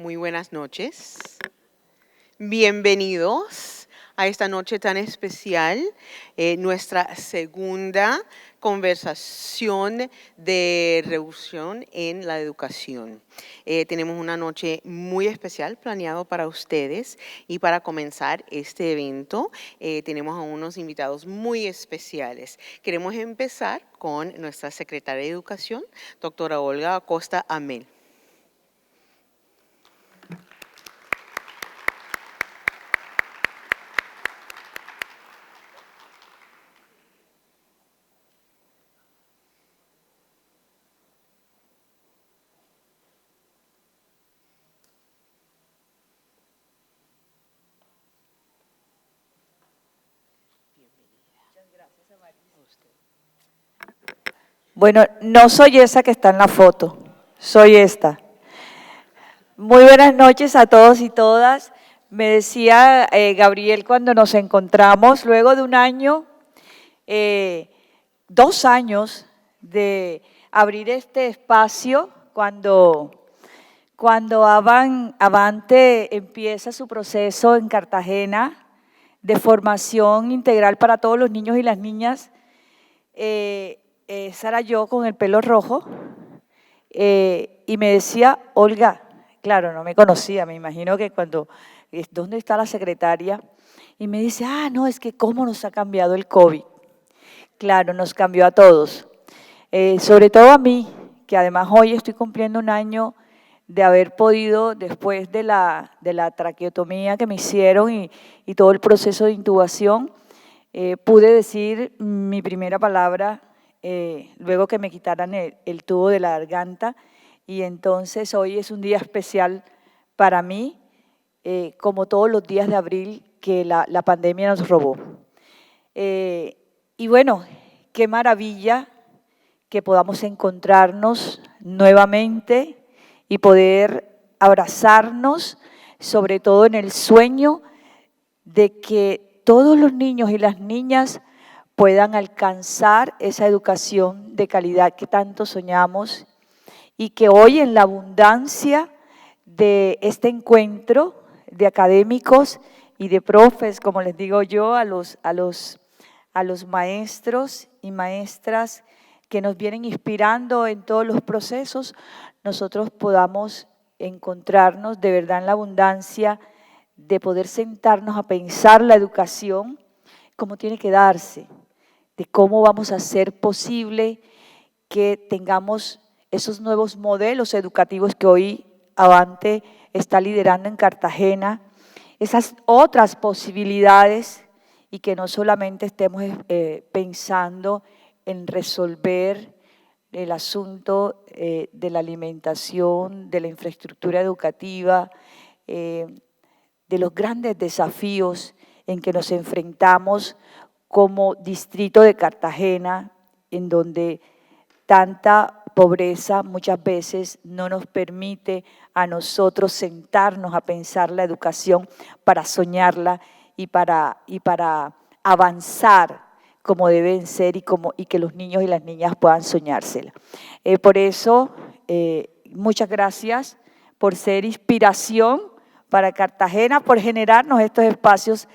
Muy buenas noches. Bienvenidos a esta noche tan especial, nuestra segunda conversación de Revolución en la educación. Tenemos una noche muy especial planeado para ustedes y para comenzar este evento tenemos a unos invitados muy especiales. Queremos empezar con nuestra secretaria de Educación, doctora Olga Acosta Amel. Bueno, no soy esa que está en la foto, soy esta. Muy buenas noches a todos y todas. Me decía Gabriel cuando nos encontramos, luego de un año, 2 años de abrir este espacio, cuando Avante empieza su proceso en Cartagena de formación integral para todos los niños y las niñas, esa era yo con el pelo rojo y me decía, Olga, claro, no me conocía, me imagino que cuando, ¿dónde está la secretaria? Y me dice, no, es que cómo nos ha cambiado el COVID. Claro, nos cambió a todos, sobre todo a mí, que además hoy estoy cumpliendo un año de haber podido, después de la traqueotomía que me hicieron y todo el proceso de intubación, pude decir mi primera palabra luego que me quitaran el tubo de la garganta, y entonces hoy es un día especial para mí, como todos los días de abril que la pandemia nos robó. Y bueno, qué maravilla que podamos encontrarnos nuevamente y poder abrazarnos, sobre todo en el sueño de que todos los niños y las niñas puedan alcanzar esa educación de calidad que tanto soñamos, y que hoy en la abundancia de este encuentro de académicos y de profes, como les digo yo, a los maestros y maestras que nos vienen inspirando en todos los procesos, nosotros podamos encontrarnos de verdad en la abundancia de poder sentarnos a pensar la educación como tiene que darse, de cómo vamos a hacer posible que tengamos esos nuevos modelos educativos que hoy Avante está liderando en Cartagena, esas otras posibilidades, y que no solamente estemos pensando en resolver el asunto de la alimentación, de la infraestructura educativa, de los grandes desafíos en que nos enfrentamos como distrito de Cartagena, en donde tanta pobreza muchas veces no nos permite a nosotros sentarnos a pensar la educación para soñarla y para avanzar como deben ser y que los niños y las niñas puedan soñársela. Por eso, muchas gracias por ser inspiración para Cartagena, por generarnos estos espacios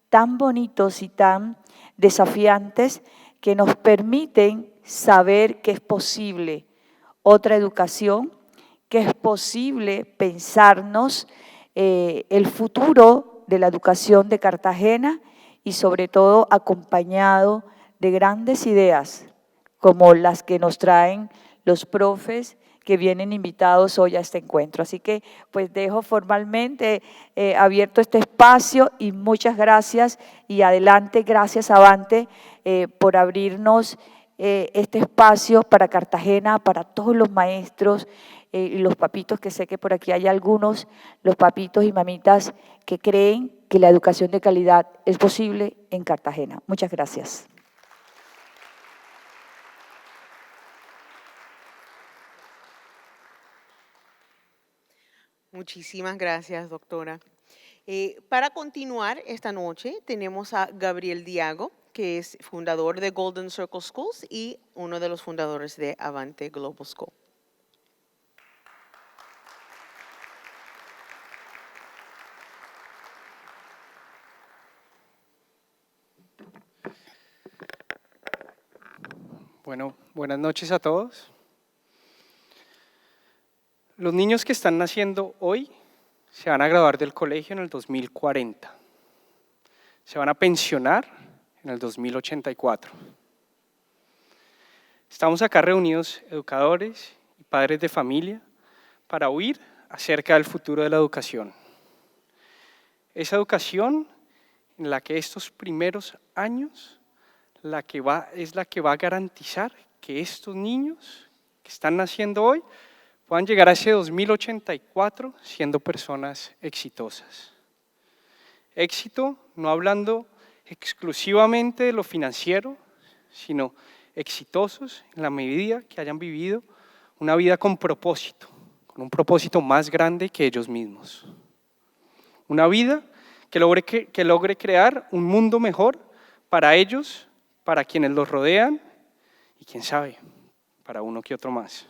tan bonitos y tan desafiantes que nos permiten saber que es posible otra educación, que es posible pensarnos el futuro de la educación de Cartagena, y sobre todo acompañado de grandes ideas como las que nos traen los profes que vienen invitados hoy a este encuentro. Así que pues dejo formalmente abierto este espacio, y muchas gracias, y adelante, gracias Avante por abrirnos este espacio para Cartagena, para todos los maestros y los papitos, que sé que por aquí hay algunos, los papitos y mamitas que creen que la educación de calidad es posible en Cartagena. Muchas gracias. Muchísimas gracias, doctora. Para continuar esta noche tenemos a Gabriel Diago, que es fundador de Golden Circle Schools y uno de los fundadores de Avante Global School. Bueno, buenas noches a todos. Los niños que están naciendo hoy se van a graduar del colegio en el 2040. Se van a pensionar en el 2084. Estamos acá reunidos educadores y padres de familia para oír acerca del futuro de la educación. Esa educación en la que estos primeros años es la que va a garantizar que estos niños que están naciendo hoy puedan llegar a ese 2084 siendo personas exitosas. Éxito no hablando exclusivamente de lo financiero, sino exitosos en la medida que hayan vivido una vida con propósito, con un propósito más grande que ellos mismos. Una vida que logre crear un mundo mejor para ellos, para quienes los rodean y quién sabe, para uno que otro más.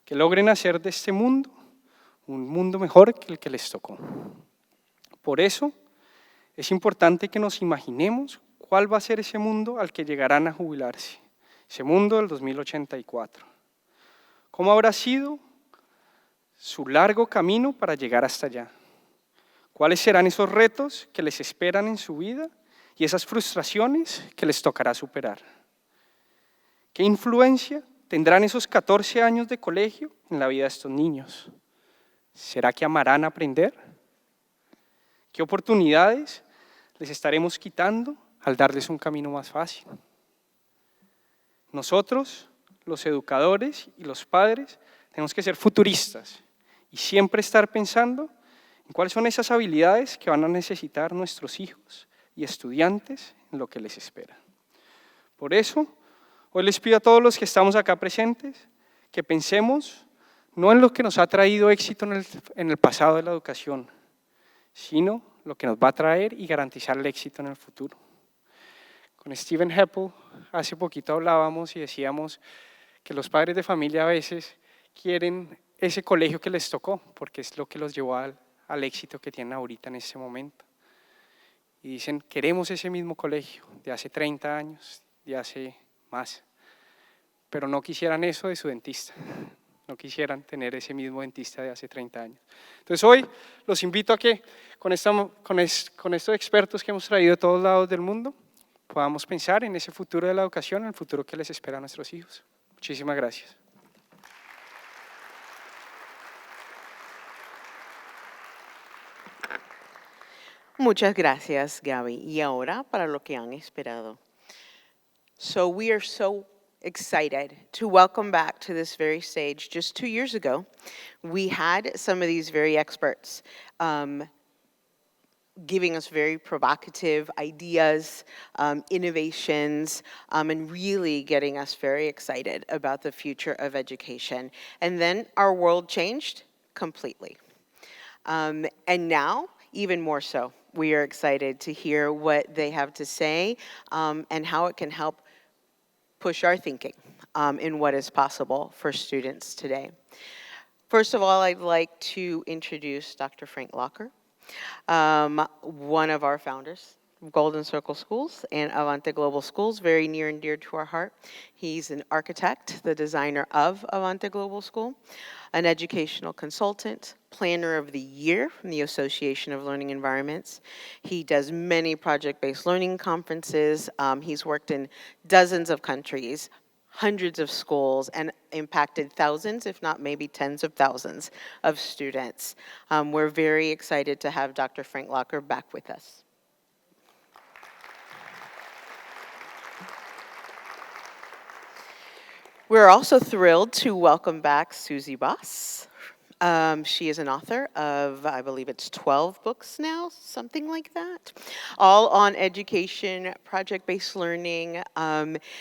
Que logren hacer de este mundo un mundo mejor que el que les tocó. Por eso es importante que nos imaginemos cuál va a ser ese mundo al que llegarán a jubilarse, ese mundo del 2084. ¿Cómo habrá sido su largo camino para llegar hasta allá? ¿Cuáles serán esos retos que les esperan en su vida y esas frustraciones que les tocará superar? ¿Qué influencia tendrán esos 14 años de colegio en la vida de estos niños? ¿Será que amarán aprender? ¿Qué oportunidades les estaremos quitando al darles un camino más fácil? Nosotros, los educadores y los padres, tenemos que ser futuristas y siempre estar pensando en cuáles son esas habilidades que van a necesitar nuestros hijos y estudiantes en lo que les espera. Por eso, hoy les pido a todos los que estamos acá presentes que pensemos no en lo que nos ha traído éxito en el pasado de la educación, sino lo que nos va a traer y garantizar el éxito en el futuro. Con Stephen Heppel hace poquito hablábamos y decíamos que los padres de familia a veces quieren ese colegio que les tocó, porque es lo que los llevó al éxito que tienen ahorita en este momento. Y dicen, queremos ese mismo colegio de hace 30 años, de hace más, pero no quisieran eso de su dentista, no quisieran tener ese mismo dentista de hace 30 años. Entonces hoy los invito a que con estos expertos que hemos traído de todos lados del mundo, podamos pensar en ese futuro de la educación, en el futuro que les espera a nuestros hijos. Muchísimas gracias. Muchas gracias, Gaby. Y ahora para lo que han esperado. So we are so excited to welcome back to this very stage. Just 2 years ago, we had some of these very experts giving us very provocative ideas, innovations, and really getting us very excited about the future of education. And then our world changed completely. And now, even more so, we are excited to hear what they have to say and how it can help push our thinking in what is possible for students today. First of all, I'd like to introduce Dr. Frank Locker, one of our founders of Golden Circle Schools and Avante Global Schools, very near and dear to our heart. He's an architect, the designer of Avante Global School, an educational consultant, planner of the year from the Association of Learning Environments. He does many project-based learning conferences. He's worked in dozens of countries, hundreds of schools, and impacted thousands, if not maybe tens of thousands of students. We're very excited to have Dr. Frank Locker back with us. We're also thrilled to welcome back Susie Boss. She is an author of, I believe it's 12 books now, something like that, all on education, project-based learning.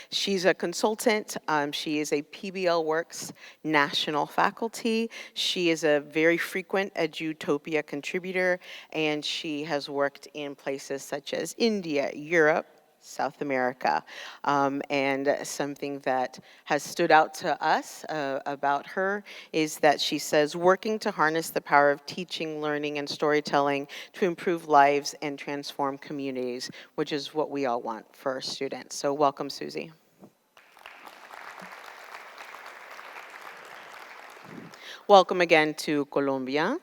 She's a consultant. She is a PBL Works national faculty. She is a very frequent Edutopia contributor, and she has worked in places such as India, Europe, South America. And something that has stood out to us about her is that she says, working to harness the power of teaching, learning, and storytelling to improve lives and transform communities, which is what we all want for our students. So welcome, Susie. welcome again to Colombia,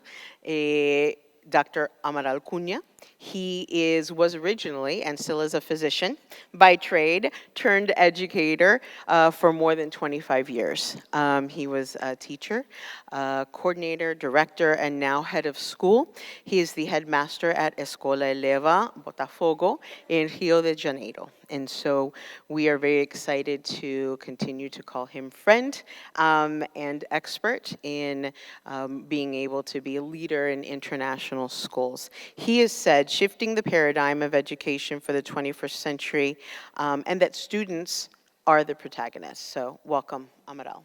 Dr. Amaral Cunha. He was originally, and still is, a physician by trade, turned educator for more than 25 years. He was a teacher, coordinator, director, and now head of school. He is the headmaster at Escola Eleva Botafogo in Rio de Janeiro. And so we are very excited to continue to call him friend and expert in being able to be a leader in international schools. He has said shifting the paradigm of education for the 21st century and that students are the protagonists. So welcome, Amaral.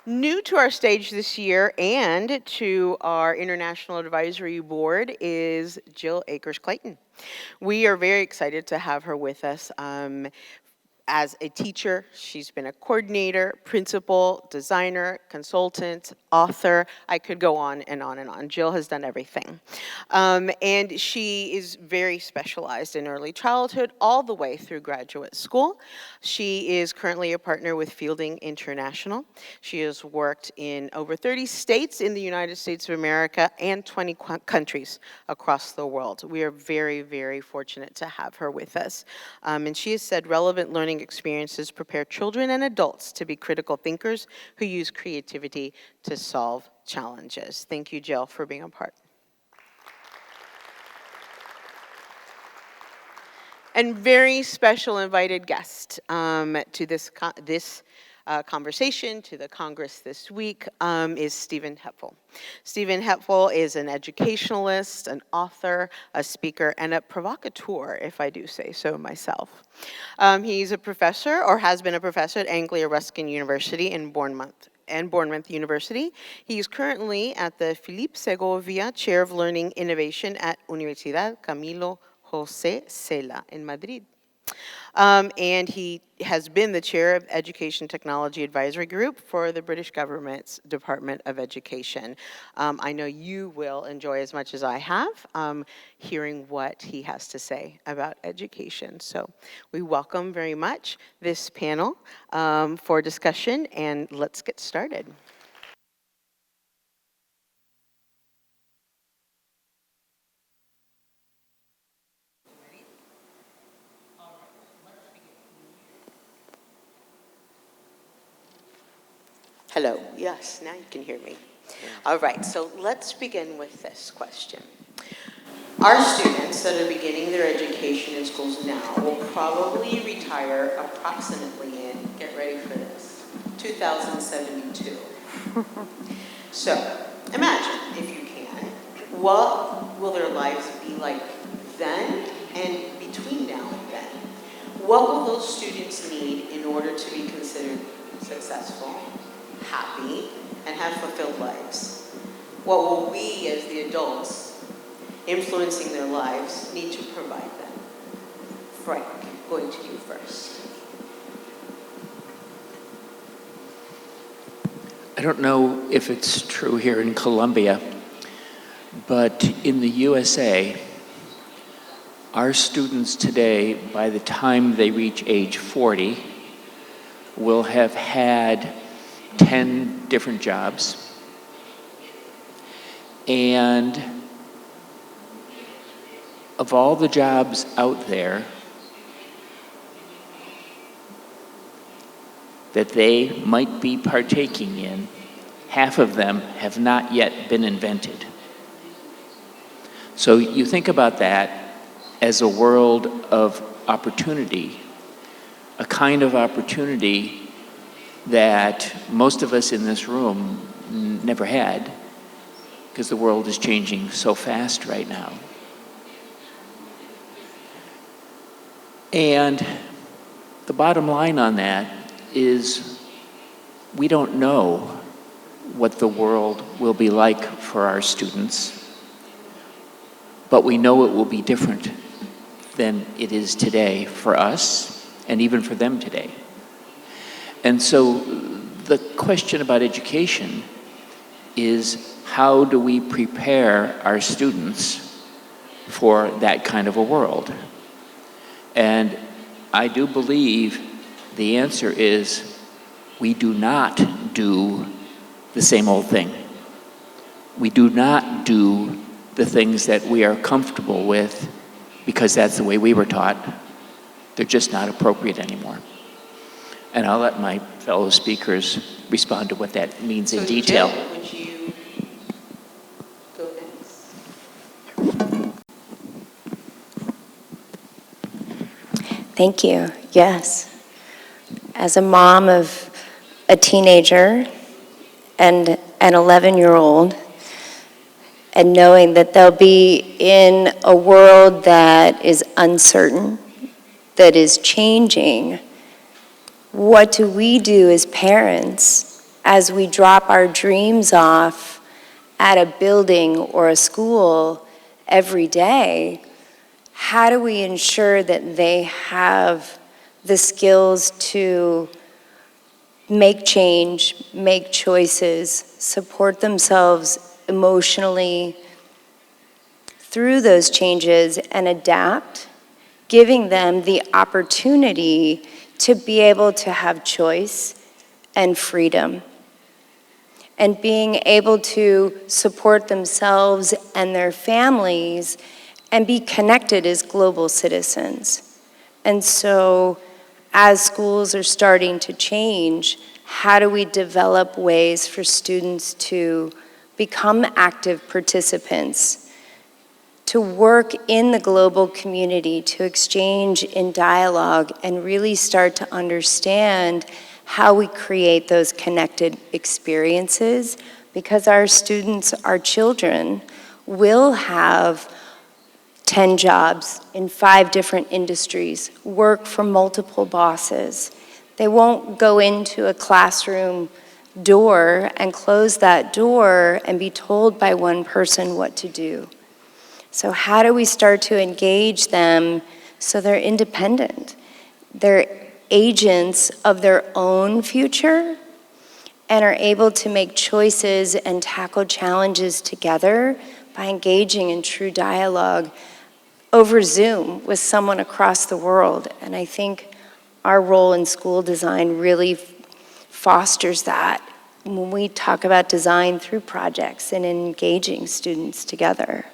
New to our stage this year and to our International Advisory Board is Jill Akers-Clayton. We are very excited to have her with us. As a teacher, she's been a coordinator, principal, designer, consultant, author. I could go on and on and on. Jill has done everything. And she is very specialized in early childhood all the way through graduate school. She is currently a partner with Fielding International. She has worked in over 30 states in the United States of America and 20 countries across the world. We are very, very fortunate to have her with us. And she has said relevant learning experiences prepare children and adults to be critical thinkers who use creativity to solve challenges. Thank you, Jill, for being a part. And very special invited guest to this conversation, to the Congress this week, is Stephen Hepfel. Stephen Hepfel is an educationalist, an author, a speaker, and a provocateur, if I do say so myself. He's a professor, or has been a professor, at Anglia Ruskin University in Bournemouth University. He's currently at the Philippe Segovia Chair of Learning Innovation at Universidad Camilo José Cela in Madrid. And he has been the chair of Education Technology Advisory Group for the British government's Department of Education. I know you will enjoy as much as I have hearing what he has to say about education. So we welcome very much this panel for discussion, and let's get started. Hello, yes, now you can hear me. All right, so let's begin with this question. Our students that are beginning their education in schools now will probably retire approximately in, get ready for this, 2072. So imagine, if you can, what will their lives be like then and between now and then? What will those students need in order to be considered successful, happy, and have fulfilled lives? What will we, as the adults influencing their lives, need to provide them? Frank, going to you first. I don't know if it's true here in Colombia, but in the USA, our students today, by the time they reach age 40, will have had 10 different jobs, and of all the jobs out there that they might be partaking in, half of them have not yet been invented. So you think about that as a world of opportunity, a kind of opportunity that most of us in this room never had, because the world is changing so fast right now. And the bottom line on that is we don't know what the world will be like for our students, but we know it will be different than it is today for us and even for them today. And so the question about education is, how do we prepare our students for that kind of a world? And I do believe the answer is we do not do the same old thing. We do not do the things that we are comfortable with because that's the way we were taught. They're just not appropriate anymore. And I'll let my fellow speakers respond to what that means in detail. Jen, would you go next? Thank you. Yes. As a mom of a teenager and an 11-year-old, and knowing that they'll be in a world that is uncertain, that is changing, what do we do as parents as we drop our dreams off at a building or a school every day? How do we ensure that they have the skills to make change, make choices, support themselves emotionally through those changes and adapt, giving them the opportunity to be able to have choice and freedom, and being able to support themselves and their families and be connected as global citizens. And so, as schools are starting to change, how do we develop ways for students to become active participants, to work in the global community, to exchange in dialogue, and really start to understand how we create those connected experiences? Because our students, our children, will have 10 jobs in 5 different industries, work for multiple bosses. They won't go into a classroom door and close that door and be told by one person what to do. So how do we start to engage them so they're independent? They're agents of their own future and are able to make choices and tackle challenges together by engaging in true dialogue over Zoom with someone across the world. And I think our role in school design really fosters that when we talk about design through projects and engaging students together.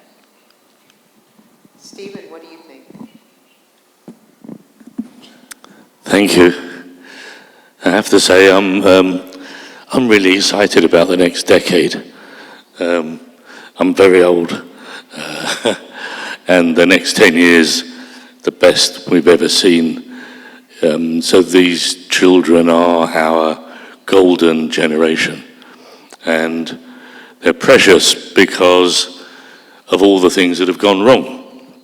Stephen, what do you think? Thank you. I have to say I'm really excited about the next decade. I'm very old. And the next 10 years, the best we've ever seen. So these children are our golden generation. And they're precious because of all the things that have gone wrong.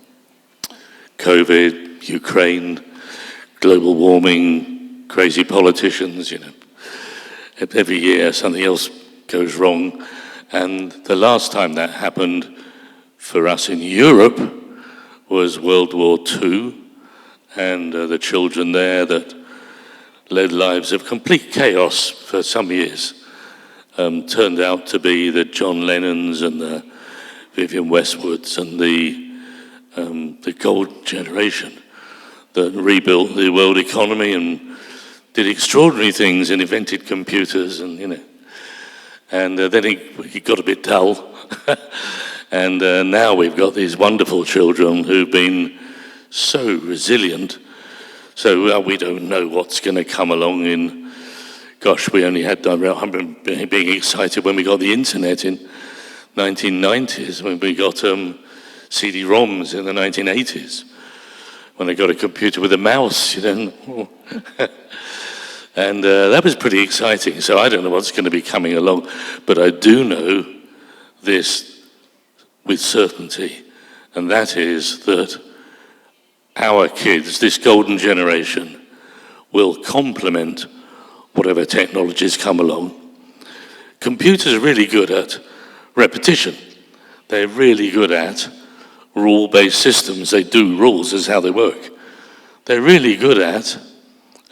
COVID, Ukraine, global warming, crazy politicians, you know. Every year something else goes wrong. And the last time that happened for us in Europe was World War II, and the children there that led lives of complete chaos for some years turned out to be the John Lennons and the Vivienne Westwoods and the gold generation that rebuilt the world economy and did extraordinary things and invented computers and, you know. And then it got a bit dull. And now we've got these wonderful children who've been so resilient. So we don't know what's going to come along in, gosh, we only had, I remember being excited when we got the internet in 1990s, when we got CD-ROMs in the 1980s, when I got a computer with a mouse, you know. And that was pretty exciting. So I don't know what's going to be coming along, but I do know this with certainty, and that is that our kids, this golden generation, will complement whatever technologies come along. Computers are really good at repetition. They're really good at rule-based systems. They do rules, is how they work. They're really good at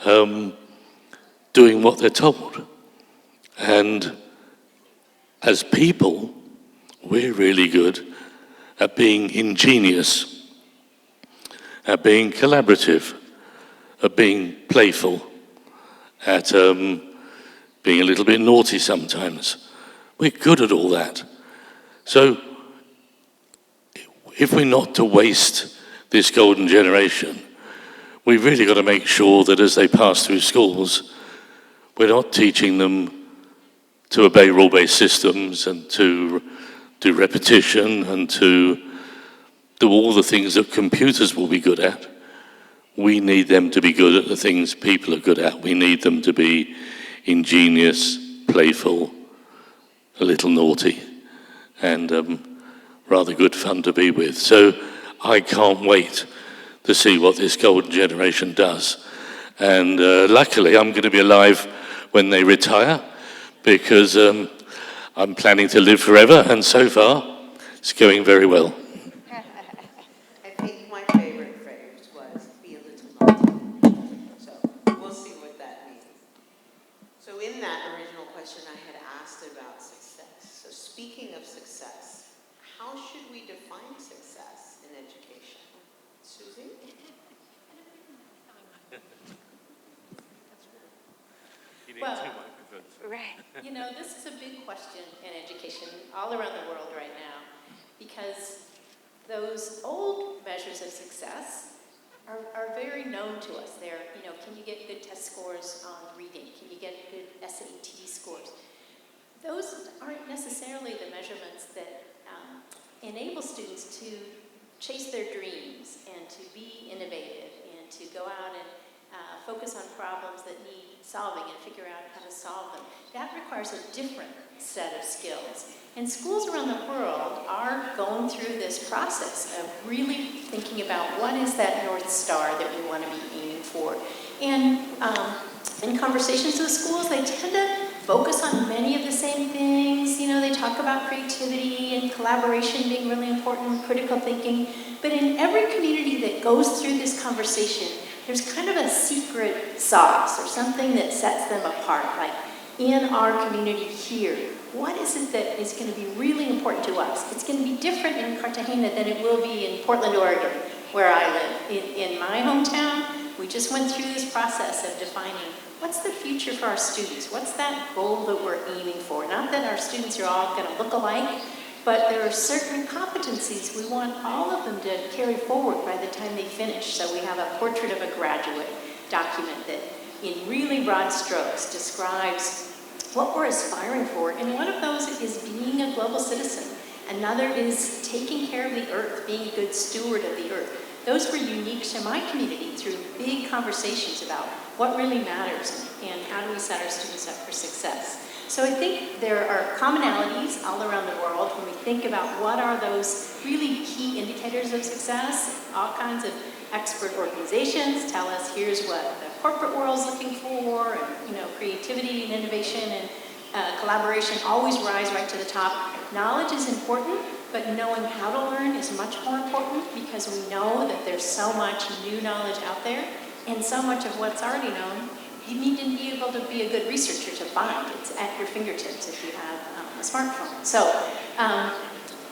doing what they're told. And as people, we're really good at being ingenious, at being collaborative, at being playful, at being a little bit naughty sometimes. We're good at all that. So if we're not to waste this golden generation, we've really got to make sure that as they pass through schools, we're not teaching them to obey rule-based systems and to do repetition and to do all the things that computers will be good at. We need them to be good at the things people are good at. We need them to be ingenious, playful, a little naughty, and rather good fun to be with. So I can't wait to see what this golden generation does. And luckily, I'm going to be alive when they retire, because I'm planning to live forever, and so far, it's going very well. I think my favorite phrase was, be a little naughty. So we'll see what that means. So in that original question, I had asked about success. So speaking of success, how should we define success in education? Susie? Well, right. You know, this is a big question in education all around the world right now, because those old measures of success are very known to us. They're, you know, can you get good test scores on reading? Can you get good SAT scores? Those aren't necessarily the measurements that enable students to chase their dreams and to be innovative and to go out and focus on problems that need solving and figure out how to solve them. That requires a different set of skills. And schools around the world are going through this process of really thinking about what is that North Star that we want to be aiming for. And in conversations with schools, they tend to focus on many of the same things. You know, they talk about creativity and collaboration being really important, critical thinking. But in every community that goes through this conversation, there's kind of a secret sauce or something that sets them apart. Like, in our community here, what is it that is going to be really important to us? It's going to be different in Cartagena than it will be in Portland, Oregon, where I live. In my hometown, we just went through this process of defining what's the future for our students? What's that goal that we're aiming for? Not that our students are all going to look alike, but there are certain competencies we want all of them to carry forward by the time they finish. So we have a portrait of a graduate document that in really broad strokes describes what we're aspiring for. And one of those is being a global citizen. Another is taking care of the earth, being a good steward of the earth. Those were unique to my community through big conversations about what really matters and how do we set our students up for success. So I think there are commonalities all around the world when we think about what are those really key indicators of success. All kinds of expert organizations tell us here's what the corporate world's looking for, and you know, creativity and innovation and collaboration always rise right to the top. Knowledge is important, but knowing how to learn is much more important, because we know that there's so much new knowledge out there, and so much of what's already known you need to be able to be a good researcher to find. It's at your fingertips if you have a smartphone. So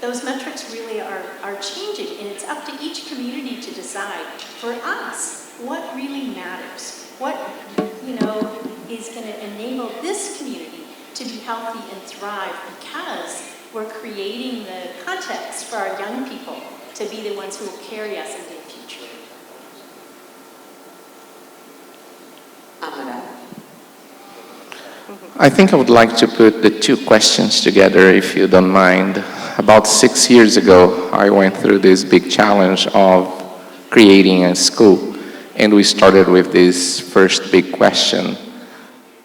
those metrics really are changing, and it's up to each community to decide for us what really matters, what is going to enable this community to be healthy and thrive, because we're creating the context for our young people to be the ones who will carry us into the future. I think I would like to put the two questions together, if you don't mind. About 6 years ago, I went through this big challenge of creating a school, and we started with this first big question: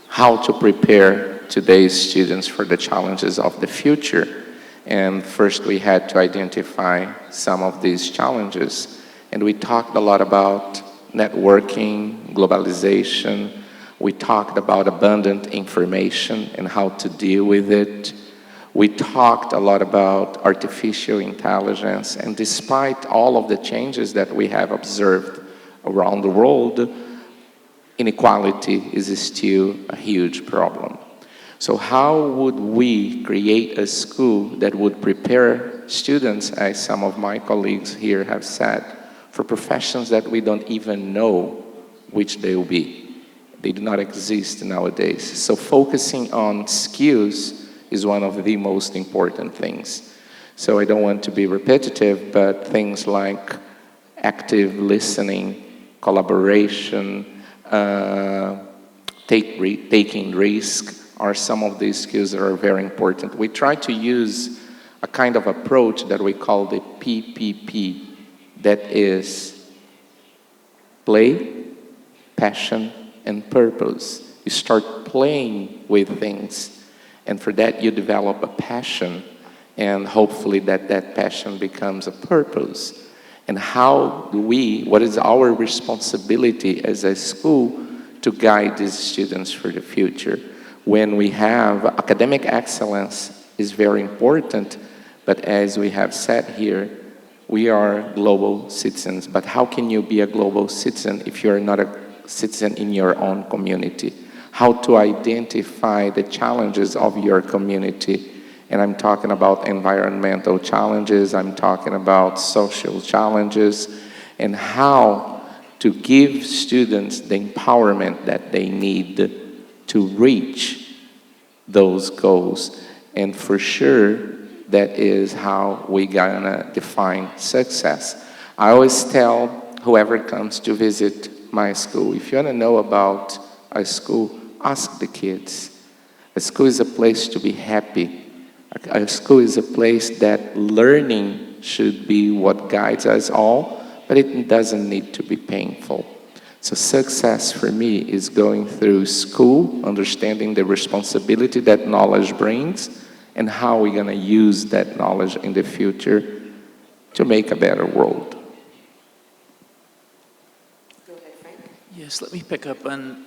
how to prepare today's students for the challenges of the future. And first we had to identify some of these challenges, and we talked a lot about networking, globalization. We talked about abundant information and how to deal with it. We talked a lot about artificial intelligence, and despite all of the changes that we have observed around the world, inequality is still a huge problem. So how would we create a school that would prepare students, as some of my colleagues here have said, for professions that we don't even know which they will be? They do not exist nowadays. So focusing on skills is one of the most important things. So I don't want to be repetitive, but things like active listening, collaboration, taking risk are some of these skills that are very important. We try to use a kind of approach that we call the PPP, that is play, passion, and purpose. You start playing with things, and for that you develop a passion, and hopefully that passion becomes a purpose. And what is our responsibility as a school to guide these students for the future? When we have academic excellence is very important, but as we have said here, we are global citizens. But how can you be a global citizen if you're not a citizen in your own community? How to identify the challenges of your community. And I'm talking about environmental challenges, I'm talking about social challenges, and how to give students the empowerment that they need to reach those goals. And for sure, that is how we're gonna define success. I always tell whoever comes to visit my school, if you wanna know about a school, ask the kids. A school is a place to be happy. A school is a place that learning should be what guides us all, but it doesn't need to be painful. So success for me is going through school, understanding the responsibility that knowledge brings, and how we're going to use that knowledge in the future to make a better world. Go ahead, Frank. Yes, let me pick up on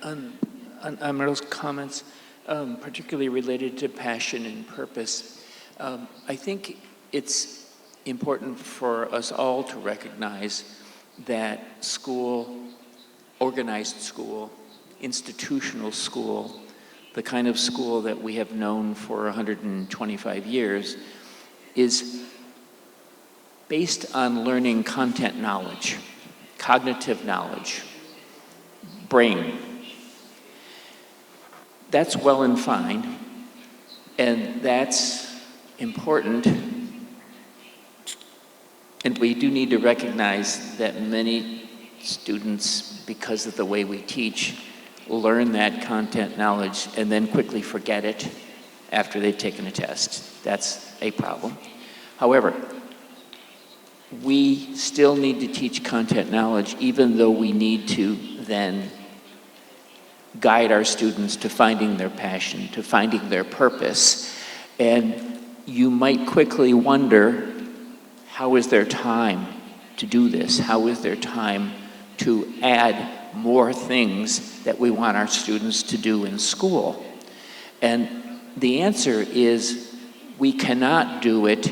Amiral's comments, particularly related to passion and purpose. I think it's important for us all to recognize that school, organized school, institutional school, the kind of school that we have known for 125 years, is based on learning content knowledge, cognitive knowledge, brain. That's well and fine, and that's important, and we do need to recognize that many students, because of the way we teach, learn that content knowledge and then quickly forget it after they've taken a test. That's a problem. However, we still need to teach content knowledge, even though we need to then guide our students to finding their passion, to finding their purpose. And you might quickly wonder, how is there time to do this? How is there time to add more things that we want our students to do in school? And the answer is, we cannot do it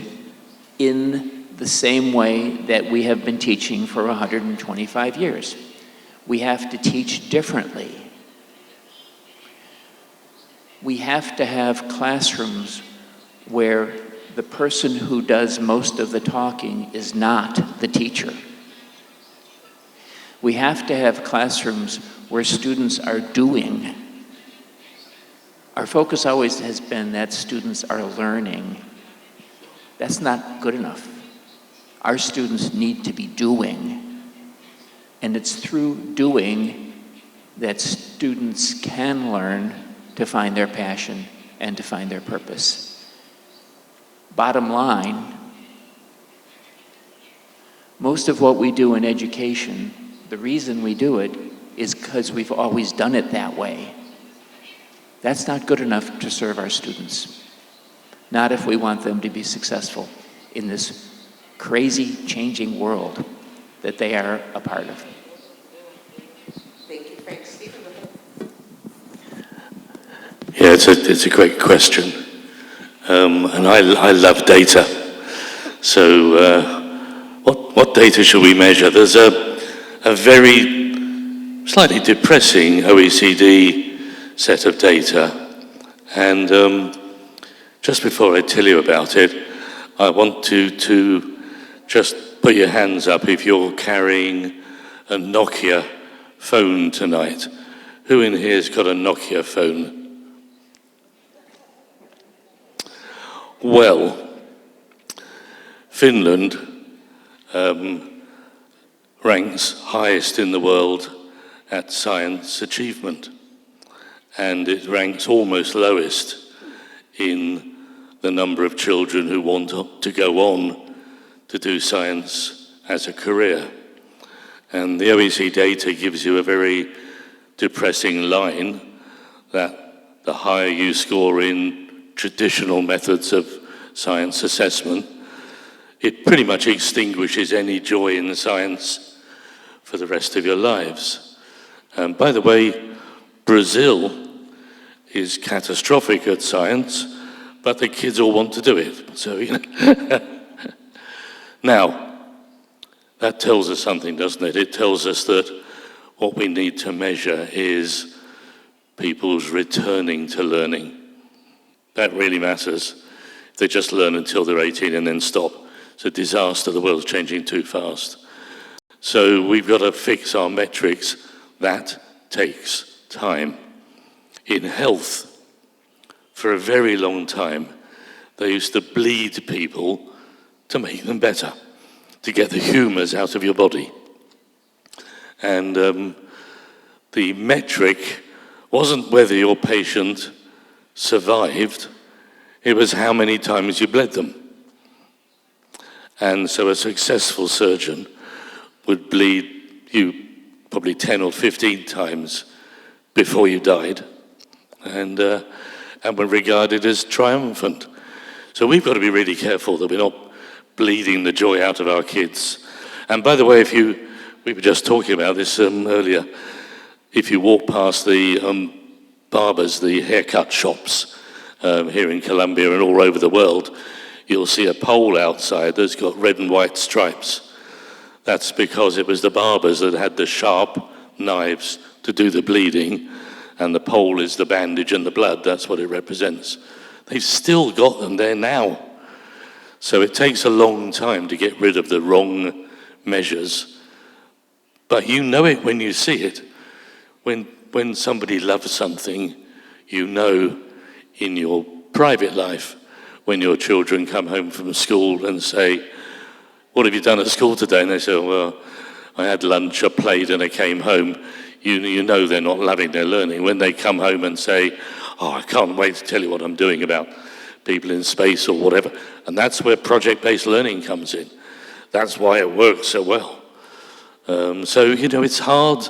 in the same way that we have been teaching for 125 years. We have to teach differently. We have to have classrooms where the person who does most of the talking is not the teacher. We have to have classrooms where students are doing. Our focus always has been that students are learning. That's not good enough. Our students need to be doing. And it's through doing that students can learn to find their passion and to find their purpose. Bottom line, most of what we do in education, the reason we do it is because we've always done it that way. That's not good enough to serve our students. Not if we want them to be successful in this crazy, changing world that they are a part of. Thank you, Frank. Stephen, go ahead. Yeah, it's a great question. And I love data. So what data should we measure? There's a very slightly depressing OECD set of data. And just before I tell you about it, I want to just put your hands up if you're carrying a Nokia phone tonight. Who in here's got a Nokia phone? Well, Finland ranks highest in the world at science achievement, and it ranks almost lowest in the number of children who want to go on to do science as a career. And the OECD data gives you a very depressing line that the higher you score in traditional methods of science assessment, it pretty much extinguishes any joy in science for the rest of your lives. And by the way, Brazil is catastrophic at science, but the kids all want to do it. So, you know. Now, that tells us something, doesn't it? It tells us that what we need to measure is people's returning to learning. That really matters. If they just learn until they're 18 and then stop, it's a disaster. The world's changing too fast. So we've got to fix our metrics. That takes time. In health, for a very long time, they used to bleed people to make them better, to get the humours out of your body. And the metric wasn't whether your patient survived, it was how many times you bled them. And so a successful surgeon would bleed you probably 10 or 15 times before you died, and were regarded as triumphant. So we've got to be really careful that we're not bleeding the joy out of our kids. And by the way, we were just talking about this earlier, if you walk past the barbers, the haircut shops here in Colombia and all over the world, you'll see a pole outside that's got red and white stripes. That's because it was the barbers that had the sharp knives to do the bleeding, and the pole is the bandage and the blood. That's what it represents. They've still got them there now. So it takes a long time to get rid of the wrong measures. But you know it when you see it. When somebody loves something, you know in your private life, when your children come home from school and say, "What have you done at school today?" And they say, "Well, I had lunch, I played, and I came home." You know they're not loving their learning. When they come home and say, "Oh, I can't wait to tell you what I'm doing about people in space," or whatever. And that's where project-based learning comes in. That's why it works so well. So, it's hard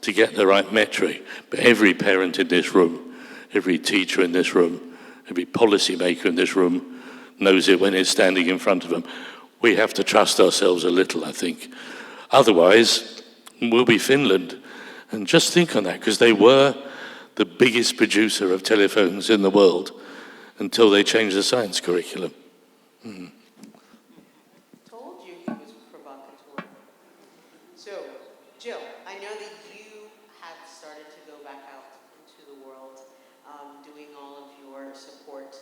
to get the right metric, but every parent in this room, every teacher in this room, every policymaker in this room knows it when it's standing in front of them. We have to trust ourselves a little, I think. Otherwise, we'll be Finland. And just think on that, because they were the biggest producer of telephones in the world until they changed the science curriculum. Told you he was provocateur. So, Jill, I know that you have started to go back out into the world, doing all of your support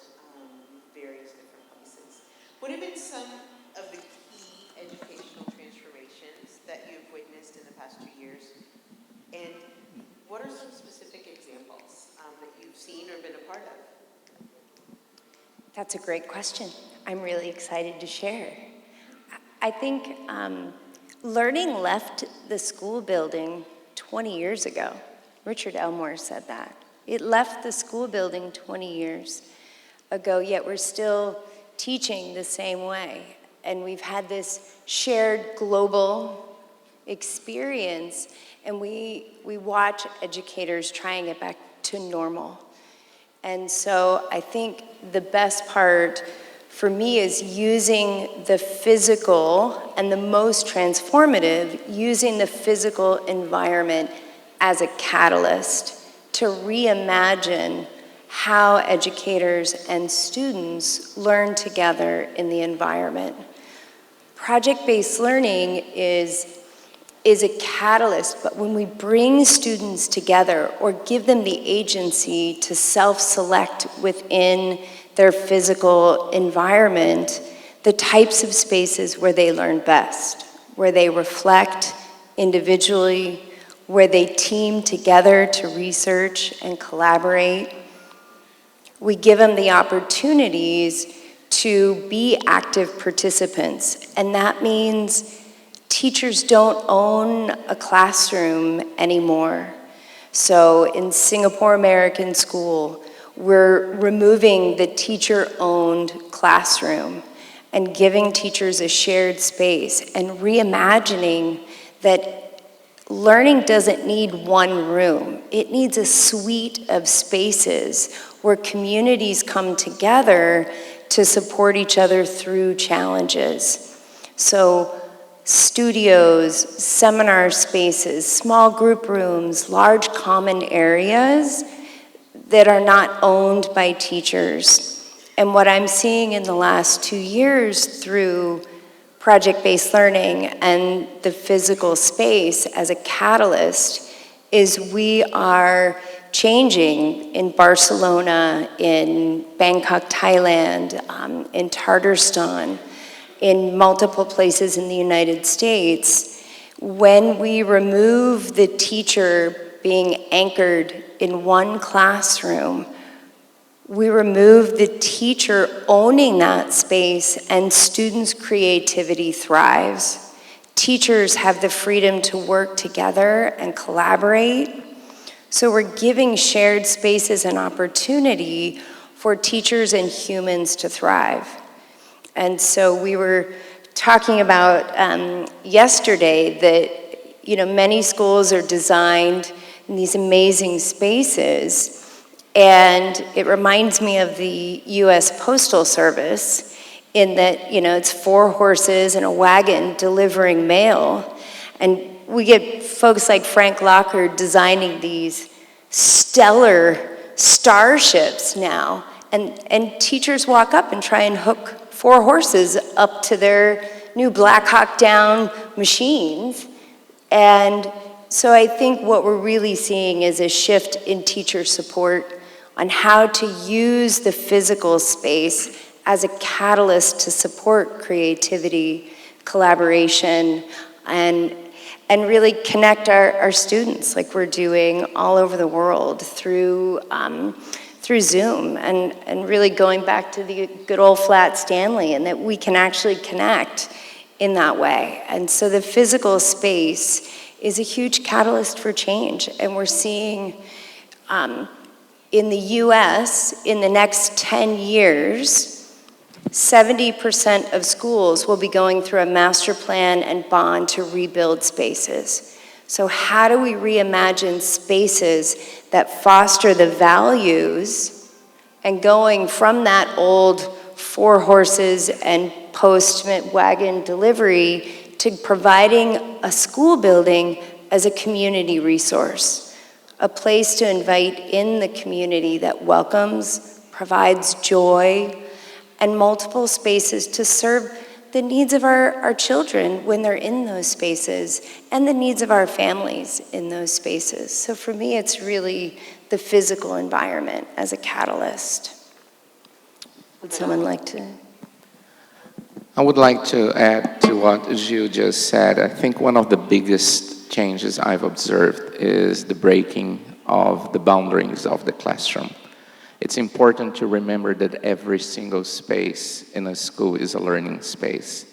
various different places. What have been some of the key educational transformations that you've witnessed in the past 2 years? And what are some specific examples that you've seen or been a part of? That's a great question. I'm really excited to share. I think learning left the school building 20 years ago. Richard Elmore said that. It left the school building 20 years ago, yet we're still teaching the same way. And we've had this shared global experience, and we watch educators trying to get back to normal. And so I think the best part for me is using the physical, and the most transformative, using the physical environment as a catalyst to reimagine how educators and students learn together in the environment. Project-based learning is a catalyst, but when we bring students together or give them the agency to self-select within their physical environment, the types of spaces where they learn best, where they reflect individually, where they team together to research and collaborate. We give them the opportunities to be active participants, and that means teachers don't own a classroom anymore. So in Singapore American School, we're removing the teacher-owned classroom and giving teachers a shared space and reimagining that learning doesn't need one room. It needs a suite of spaces where communities come together to support each other through challenges. So studios, seminar spaces, small group rooms, large common areas that are not owned by teachers. And what I'm seeing in the last 2 years through project-based learning and the physical space as a catalyst is we are changing in Barcelona, in Bangkok, Thailand, in Tatarstan, in multiple places in the United States. When we remove the teacher being anchored in one classroom, we remove the teacher owning that space, and students' creativity thrives. Teachers have the freedom to work together and collaborate. So we're giving shared spaces and opportunity for teachers and humans to thrive. And so we were talking about yesterday that many schools are designed in these amazing spaces. And it reminds me of the US Postal Service in that, it's 4 horses and a wagon delivering mail. And we get folks like Frank Locker designing these stellar starships now. And teachers walk up and try and hook 4 horses up to their new Black Hawk Down machines. And so I think what we're really seeing is a shift in teacher support on how to use the physical space as a catalyst to support creativity, collaboration, and really connect our students like we're doing all over the world through Zoom and really going back to the good old flat Stanley, and that we can actually connect in that way. And so the physical space is a huge catalyst for change, and we're seeing in the US, in the next 10 years, 70% of schools will be going through a master plan and bond to rebuild spaces. So how do we reimagine spaces that foster the values, and going from that old 4 horses and postman wagon delivery to providing a school building as a community resource? A place to invite in the community that welcomes, provides joy, and multiple spaces to serve the needs of our children when they're in those spaces, and the needs of our families in those spaces. So for me, it's really the physical environment as a catalyst. Would someone like to? I would like to add to what Gilles just said. I think one of the biggest changes I've observed is the breaking of the boundaries of the classroom. It's important to remember that every single space in a school is a learning space,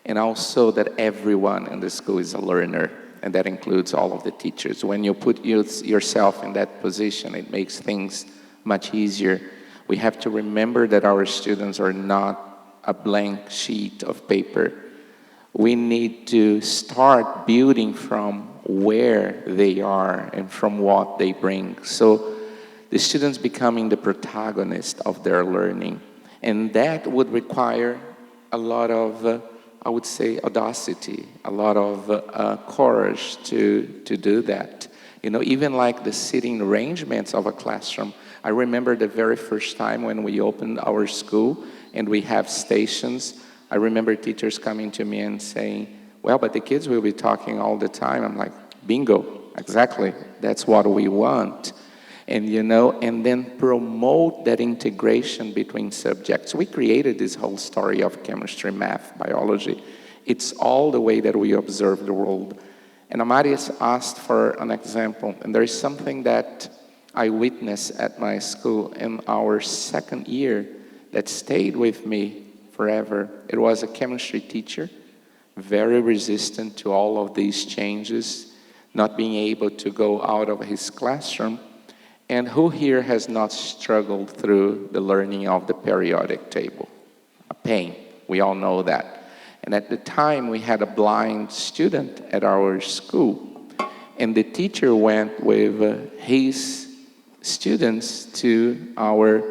and also that everyone in the school is a learner, and that includes all of the teachers. When you put yourself in that position, it makes things much easier. We have to remember that our students are not a blank sheet of paper. We need to start building from where they are and from what they bring. So the students becoming the protagonist of their learning. And that would require a lot of, I would say, audacity, a lot of courage to do that. Even like the seating arrangements of a classroom. I remember the very first time when we opened our school and we have stations. I remember teachers coming to me and saying, well, but the kids will be talking all the time. I'm like, bingo, exactly. That's what we want. And and then promote that integration between subjects. We created this whole story of chemistry, math, biology. It's all the way that we observe the world. And Amarius asked for an example, and there is something that I witnessed at my school in our second year that stayed with me forever. It was a chemistry teacher, very resistant to all of these changes, not being able to go out of his classroom. And who here has not struggled through the learning of the periodic table? A pain, we all know that. And at the time, we had a blind student at our school, and the teacher went with his students to our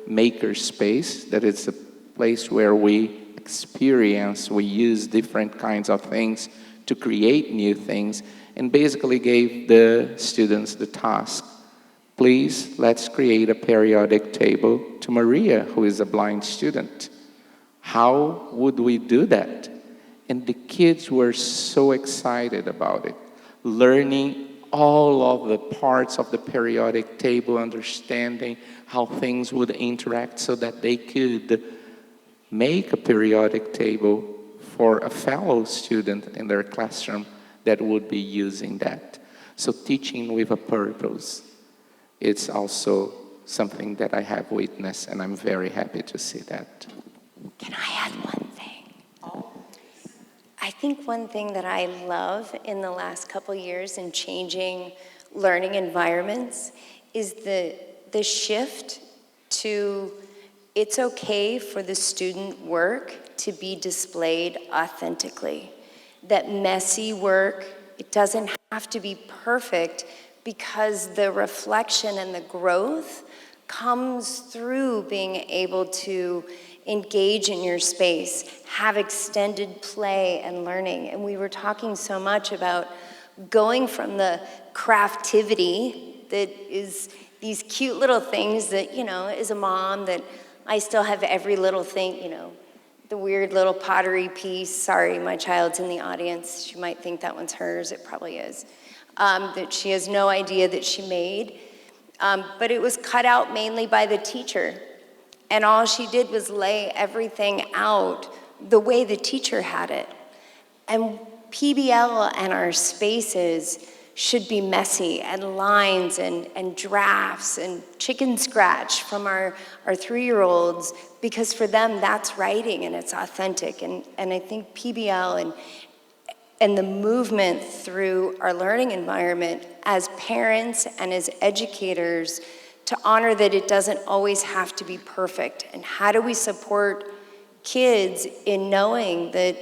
maker space, that is a place where we experience, we use different kinds of things to create new things, and basically gave the students the task, please, let's create a periodic table to Maria, who is a blind student. How would we do that? And the kids were so excited about it, learning all of the parts of the periodic table, understanding how things would interact so that they could make a periodic table for a fellow student in their classroom that would be using that. So teaching with a purpose, it's also something that I have witnessed, and I'm very happy to see that. Can I add one thing? I think one thing that I love in the last couple years in changing learning environments is the shift to it's okay for the student work to be displayed authentically. That messy work, it doesn't have to be perfect because the reflection and the growth comes through being able to engage in your space, have extended play and learning. And we were talking so much about going from the craftivity that is these cute little things that, you know, as a mom, that I still have every little thing, you know, the weird little pottery piece. Sorry, my child's in the audience. She might think that one's hers. It probably is. That she has no idea that she made. But it was cut out mainly by the teacher. And all she did was lay everything out the way the teacher had it. And PBL and our spaces should be messy, and lines and drafts and chicken scratch from our 3-year-olds, because for them that's writing and it's authentic. And I think PBL and the movement through our learning environment as parents and as educators to honor that it doesn't always have to be perfect. And how do we support kids in knowing that,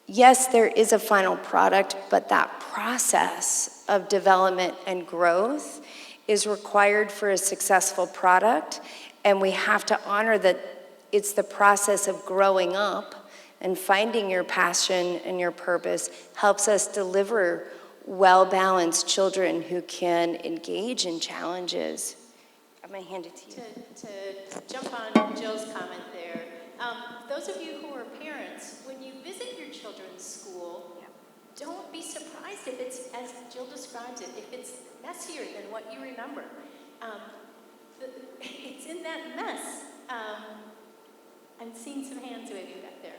yes, there is a final product, but that process of development and growth is required for a successful product, and we have to honor that it's the process of growing up and finding your passion and your purpose helps us deliver well-balanced children who can engage in challenges. I'm going to hand it to you. To jump on Jill's comment there, those of you who are parents, when you visit your children's school, don't be surprised if it's, as Jill describes it, if it's messier than what you remember. It's in that mess. I'm seeing some hands waving back there.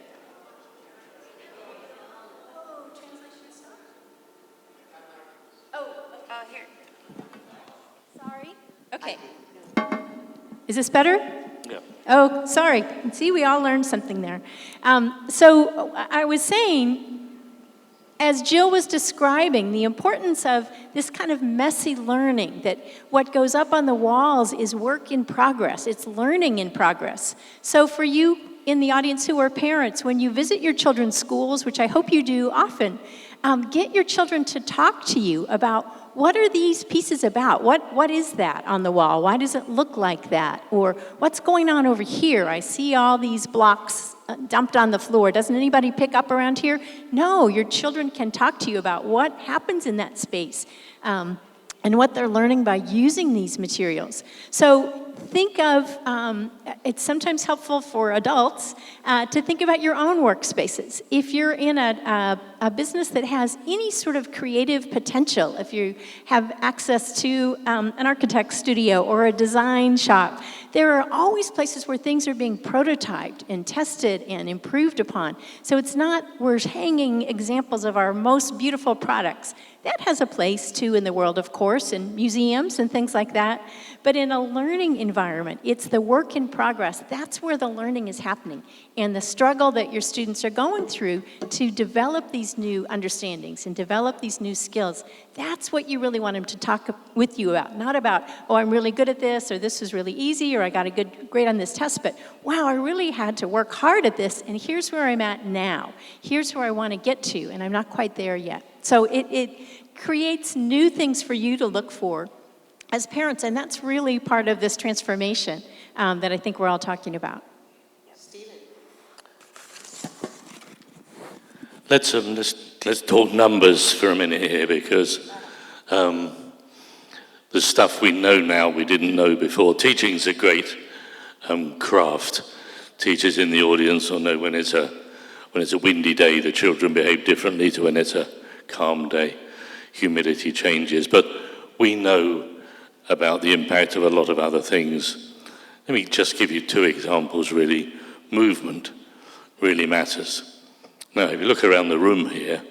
Oh, translation stuff? Oh, here. Sorry. Okay. Is this better? Yeah. Oh, sorry. See, we all learned something there. So I was saying, as Jill was describing the importance of this kind of messy learning, that what goes up on the walls is work in progress. It's learning in progress. So for you in the audience who are parents, when you visit your children's schools, which I hope you do often, get your children to talk to you about what are these pieces about? What is that on the wall? Why does it look like that? Or what's going on over here? I see all these blocks dumped on the floor. Doesn't anybody pick up around here? No, your children can talk to you about what happens in that space and what they're learning by using these materials. So think of, it's sometimes helpful for adults to think about your own workspaces. If you're in a business that has any sort of creative potential, if you have access to an architect's studio or a design shop, there are always places where things are being prototyped and tested and improved upon. So it's not we're hanging examples of our most beautiful products. That has a place too in the world, of course, in museums and things like that. But in a learning environment, it's the work in progress. That's where the learning is happening. And the struggle that your students are going through to develop these new understandings and develop these new skills, that's what you really want them to talk with you about. Not about, oh, I'm really good at this, or this is really easy, or I got a good grade on this test, but wow, I really had to work hard at this, and here's where I'm at now. Here's where I want to get to, and I'm not quite there yet. So it creates new things for you to look for as parents, and that's really part of this transformation that I think we're all talking about. Let's talk numbers for a minute here, because the stuff we know now we didn't know before. Teaching's a great craft. Teachers in the audience will know when it's a windy day, the children behave differently to when it's a calm day. Humidity changes, but we know about the impact of a lot of other things. Let me just give you two examples, really. Movement really matters. Now, if you look around the room here,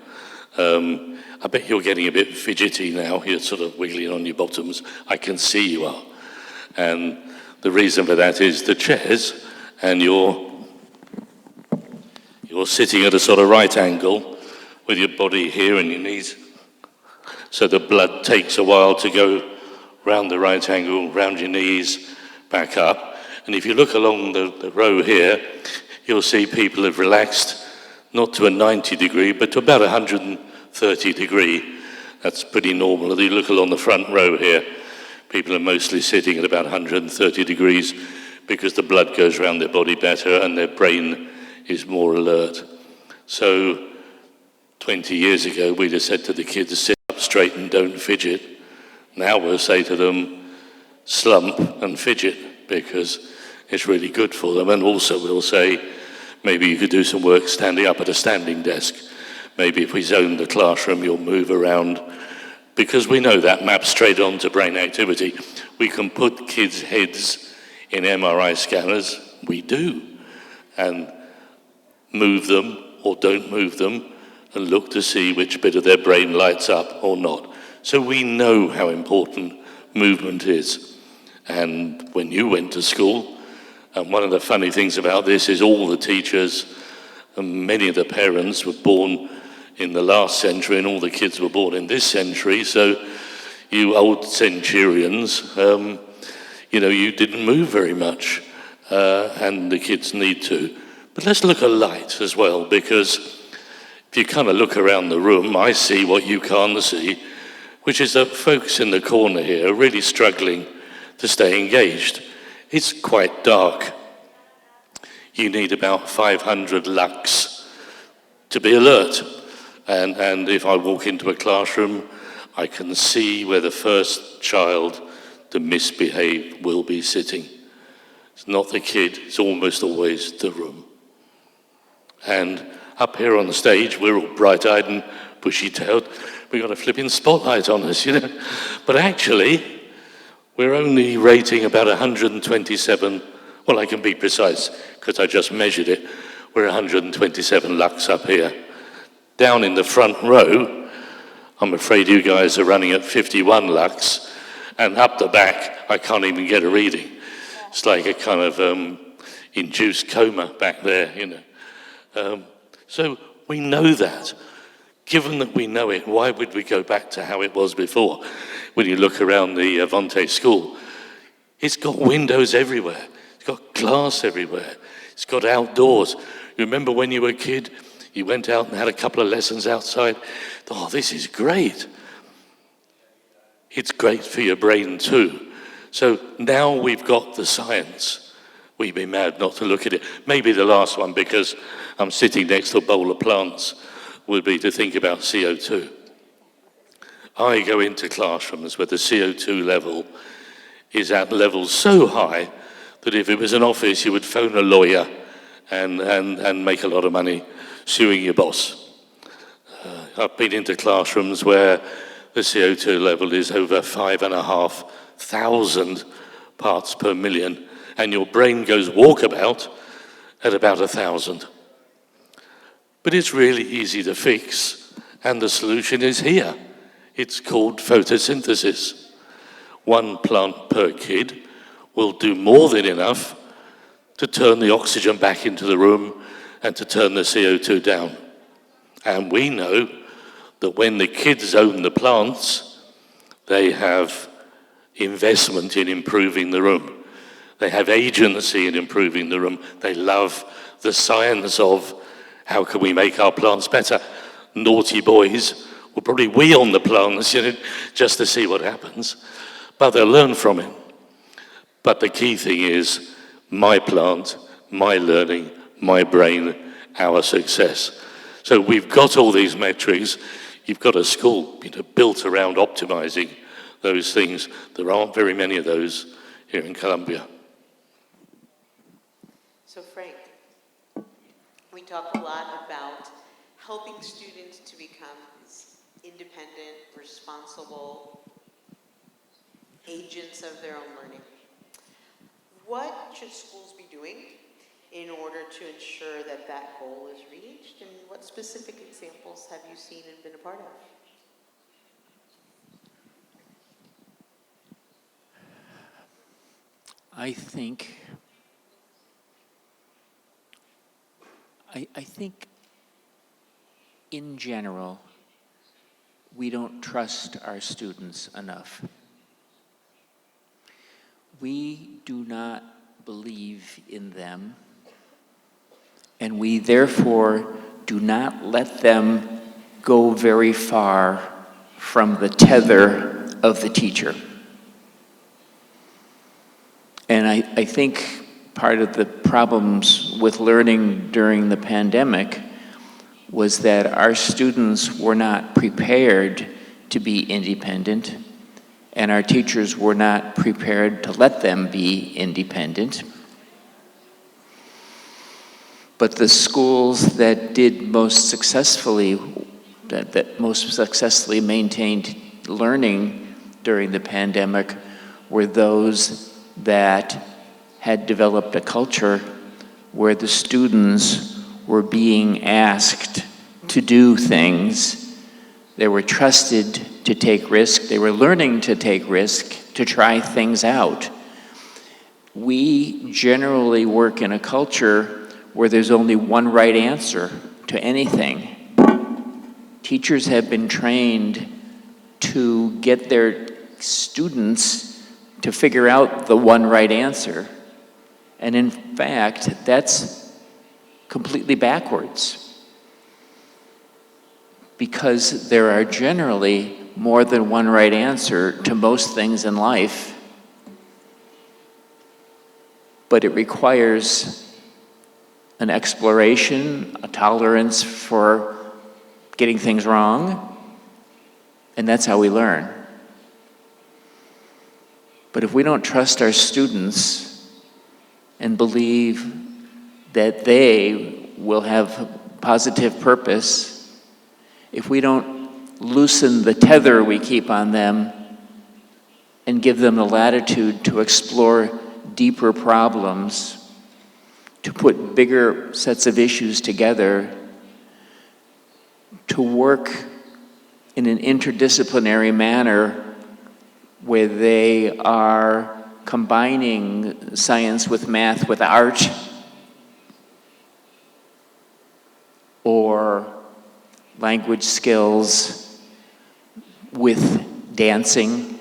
I bet you're getting a bit fidgety now. You're sort of wiggling on your bottoms. I can see you are. And the reason for that is the chairs, and you're sitting at a sort of right angle with your body here and your knees. So the blood takes a while to go round the right angle, round your knees, back up. And if you look along the row here, you'll see people have relaxed, not to a 90 degree, but to about 130 degree. That's pretty normal. If you look along the front row here, people are mostly sitting at about 130 degrees because the blood goes around their body better and their brain is more alert. So 20 years ago, we'd have said to the kids, sit up straight and don't fidget. Now we'll say to them, slump and fidget, because it's really good for them. And also we'll say, maybe you could do some work standing up at a standing desk. Maybe if we zone the classroom, you'll move around, because we know that maps straight on to brain activity. We can put kids' heads in MRI scanners, we do, and move them or don't move them and look to see which bit of their brain lights up or not. So we know how important movement is. And when you went to school, and one of the funny things about this is all the teachers and many of the parents were born in the last century, and all the kids were born in this century. So you old centurions, you didn't move very much, and the kids need to. But let's look at light as well, because if you kind of look around the room, I see what you can't see, which is that folks in the corner here are really struggling to stay engaged. It's quite dark. You need about 500 lux to be alert. And if I walk into a classroom, I can see where the first child to misbehave will be sitting. It's not the kid, it's almost always the room. And up here on the stage, we're all bright-eyed and bushy-tailed. We've got a flipping spotlight on us, But actually, we're only rating about 127, well, I can be precise, because I just measured it. We're 127 lux up here. Down in the front row, I'm afraid you guys are running at 51 lux, and up the back, I can't even get a reading. It's like a kind of induced coma back there, So we know that. Given that we know it, why would we go back to how it was before? When you look around the Avante school, it's got windows everywhere. It's got glass everywhere. It's got outdoors. You remember when you were a kid, you went out and had a couple of lessons outside. Oh, this is great. It's great for your brain too. So now we've got the science. We'd be mad not to look at it. Maybe the last one, because I'm sitting next to a bowl of plants, would be to think about CO2. I go into classrooms where the CO2 level is at levels so high that if it was an office, you would phone a lawyer and make a lot of money suing your boss. I've been into classrooms where the CO2 level is over 5,500 parts per million, and your brain goes walkabout at about 1,000. But it's really easy to fix, and the solution is here. It's called photosynthesis. 1 plant per kid will do more than enough to turn the oxygen back into the room and to turn the CO2 down. And we know that when the kids own the plants, they have investment in improving the room. They have agency in improving the room. They love the science of how can we make our plants better. Naughty boys will probably wee on the plants, just to see what happens. But they'll learn from it. But the key thing is my plant, my learning, my brain, our success. So we've got all these metrics. You've got a school built around optimizing those things. There aren't very many of those here in Colombia. So Frank, we talk a lot about helping students to become independent, responsible agents of their own learning. What should schools be doing in order to ensure that that goal is reached? And what specific examples have you seen and been a part of? I think in general, we don't trust our students enough. We do not believe in them, and we therefore do not let them go very far from the tether of the teacher. And I think part of the problems with learning during the pandemic was that our students were not prepared to be independent, and our teachers were not prepared to let them be independent. But the schools that did most successfully, that most successfully maintained learning during the pandemic were those that had developed a culture where the students were being asked to do things. They were trusted to take risk. They were learning to take risk, to try things out. We generally work in a culture where there's only one right answer to anything. Teachers have been trained to get their students to figure out the one right answer. And in fact, that's completely backwards. Because there are generally more than one right answer to most things in life. But it requires an exploration, a tolerance for getting things wrong, and that's how we learn. But if we don't trust our students and believe that they will have positive purpose, if we don't loosen the tether we keep on them and give them the latitude to explore deeper problems, to put bigger sets of issues together, to work in an interdisciplinary manner where they are combining science with math with art, or language skills with dancing.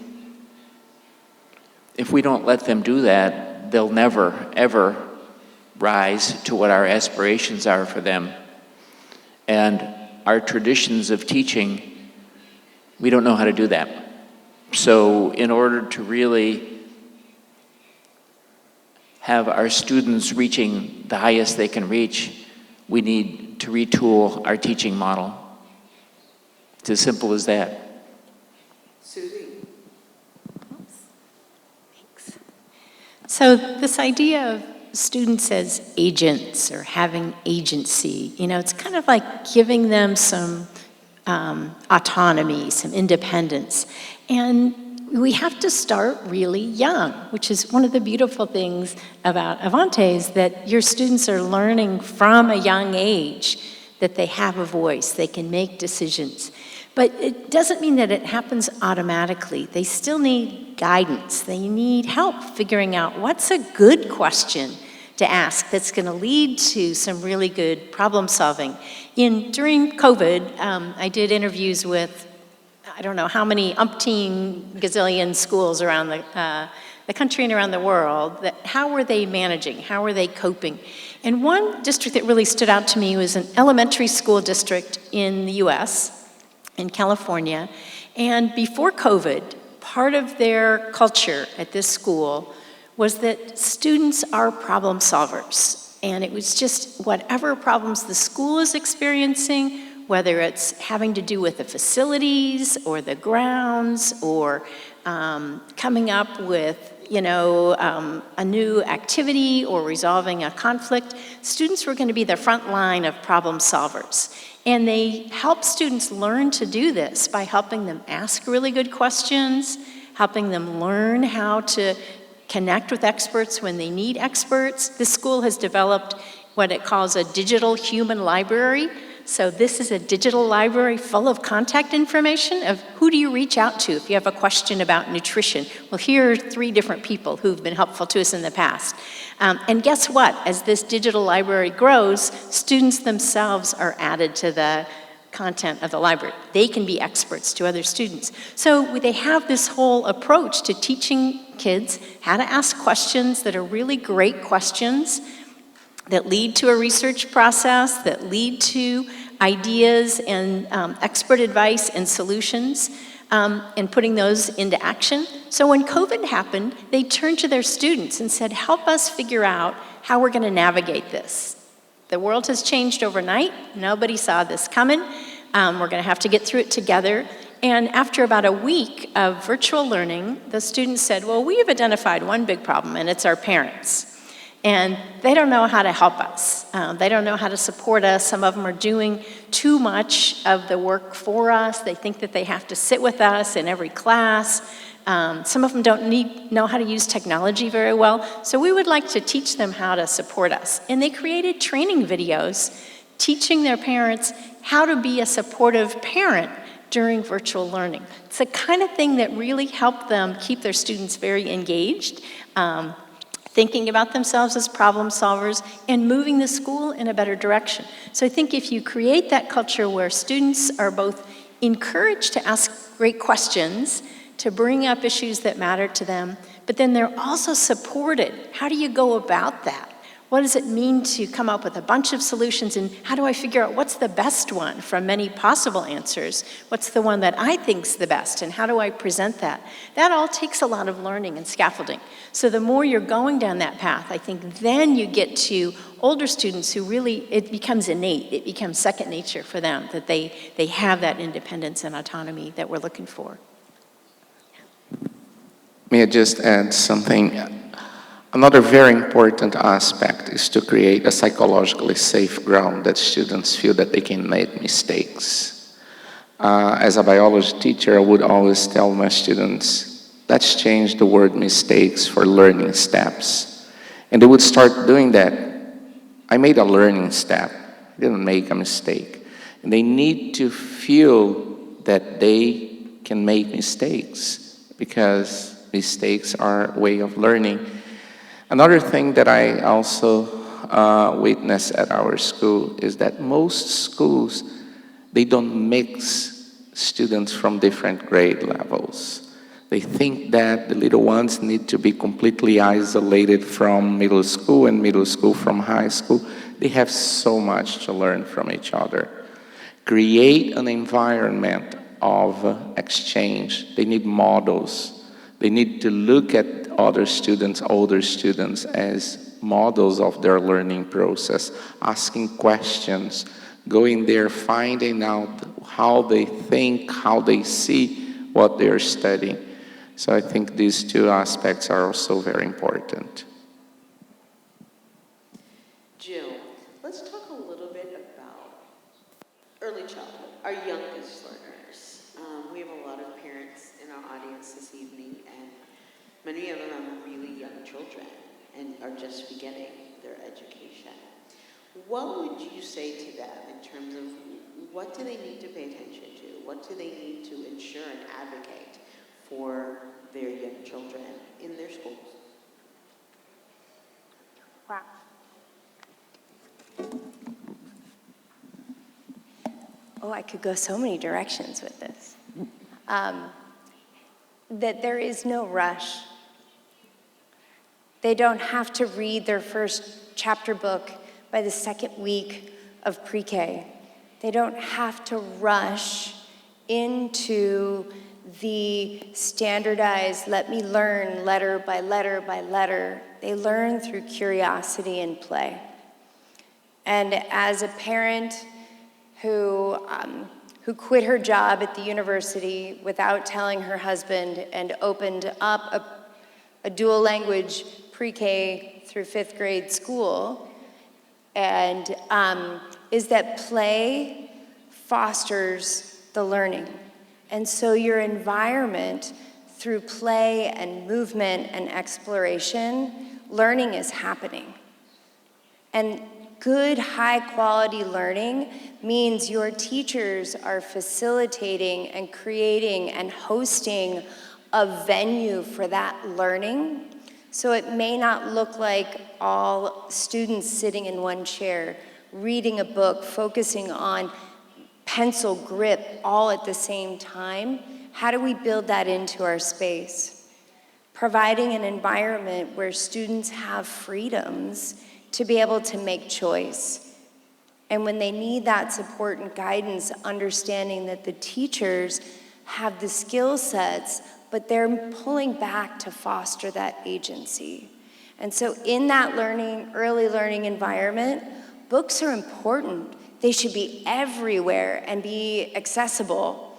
If we don't let them do that, they'll never, ever rise to what our aspirations are for them. And our traditions of teaching, we don't know how to do that. So in order to really have our students reaching the highest they can reach, we need to retool our teaching model. It's as simple as that. Susie. Thanks. So this idea of students as agents or having agency, it's kind of like giving them some autonomy, some independence. And we have to start really young, which is one of the beautiful things about Avante is that your students are learning from a young age that they have a voice, they can make decisions. But it doesn't mean that it happens automatically. They still need guidance. They need help figuring out what's a good question to ask that's going to lead to some really good problem solving. During COVID, I did interviews with, I don't know how many umpteen gazillion schools around the country and around the world. How were they managing? How were they coping? And one district that really stood out to me was an elementary school district in the US, in California. And before COVID, part of their culture at this school was that students are problem solvers. And it was just whatever problems the school is experiencing, whether it's having to do with the facilities or the grounds or coming up with a new activity or resolving a conflict, students were going to be the front line of problem solvers. And they help students learn to do this by helping them ask really good questions, helping them learn how to connect with experts when they need experts. This school has developed what it calls a digital human library. So this is a digital library full of contact information of who do you reach out to if you have a question about nutrition. Well, here are 3 different people who've been helpful to us in the past. And guess what? As this digital library grows, students themselves are added to the content of the library. They can be experts to other students. So they have this whole approach to teaching kids how to ask questions that are really great questions that lead to a research process, that lead to ideas and expert advice and solutions, and putting those into action. So when COVID happened, they turned to their students and said, help us figure out how we're going to navigate this. The world has changed overnight. Nobody saw this coming. We're going to have to get through it together. And after about a week of virtual learning, the students said, well, we have identified one big problem, and it's our parents. And they don't know how to help us. They don't know how to support us. Some of them are doing too much of the work for us. They think that they have to sit with us in every class. Some of them don't know how to use technology very well. So we would like to teach them how to support us. And they created training videos teaching their parents how to be a supportive parent during virtual learning. It's the kind of thing that really helped them keep their students very engaged, thinking about themselves as problem solvers, and moving the school in a better direction. So I think if you create that culture where students are both encouraged to ask great questions, to bring up issues that matter to them, but then they're also supported. How do you go about that? What does it mean to come up with a bunch of solutions, and how do I figure out what's the best one from many possible answers? What's the one that I think's the best, and how do I present that? That all takes a lot of learning and scaffolding. So the more you're going down that path, I think then you get to older students who really, it becomes innate, it becomes second nature for them, that they have that independence and autonomy that we're looking for. May I just add something? Another very important aspect is to create a psychologically safe ground that students feel that they can make mistakes. As a biology teacher, I would always tell my students, let's change the word mistakes for learning steps. And they would start doing that. I made a learning step. I didn't make a mistake. And they need to feel that they can make mistakes because mistakes are a way of learning. Another thing that I also witness at our school is that most schools, they don't mix students from different grade levels. They think that the little ones need to be completely isolated from middle school and middle school from high school. They have so much to learn from each other. Create an environment of exchange. They need models. They need to look at other students, older students, as models of their learning process, asking questions, going there, finding out how they think, how they see what they're studying. So I think these two aspects are also very important. Jill, let's talk a little bit about early childhood, our youngest learners. We have a lot of parents in our audience this evening, and many of them are really young children and are just beginning their education. What would you say to them in terms of what do they need to pay attention to? What do they need to ensure and advocate for their young children in their schools? Wow. Oh, I could go so many directions with this. That there is no rush. They don't have to read their first chapter book by the second week of pre-K. They don't have to rush into the standardized, let me learn letter by letter by letter. They learn through curiosity and play. And as a parent who quit her job at the university without telling her husband and opened up a dual language pre-K through 5th grade school, and is that play fosters the learning. And so your environment, through play and movement and exploration, learning is happening. And good, high-quality learning means your teachers are facilitating and creating and hosting a venue for that learning. So it may not look like all students sitting in one chair, reading a book, focusing on pencil grip all at the same time. How do we build that into our space? Providing an environment where students have freedoms to be able to make choice. And when they need that support and guidance, understanding that the teachers have the skill sets, but they're pulling back to foster that agency. And so in that early learning environment, books are important. They should be everywhere and be accessible.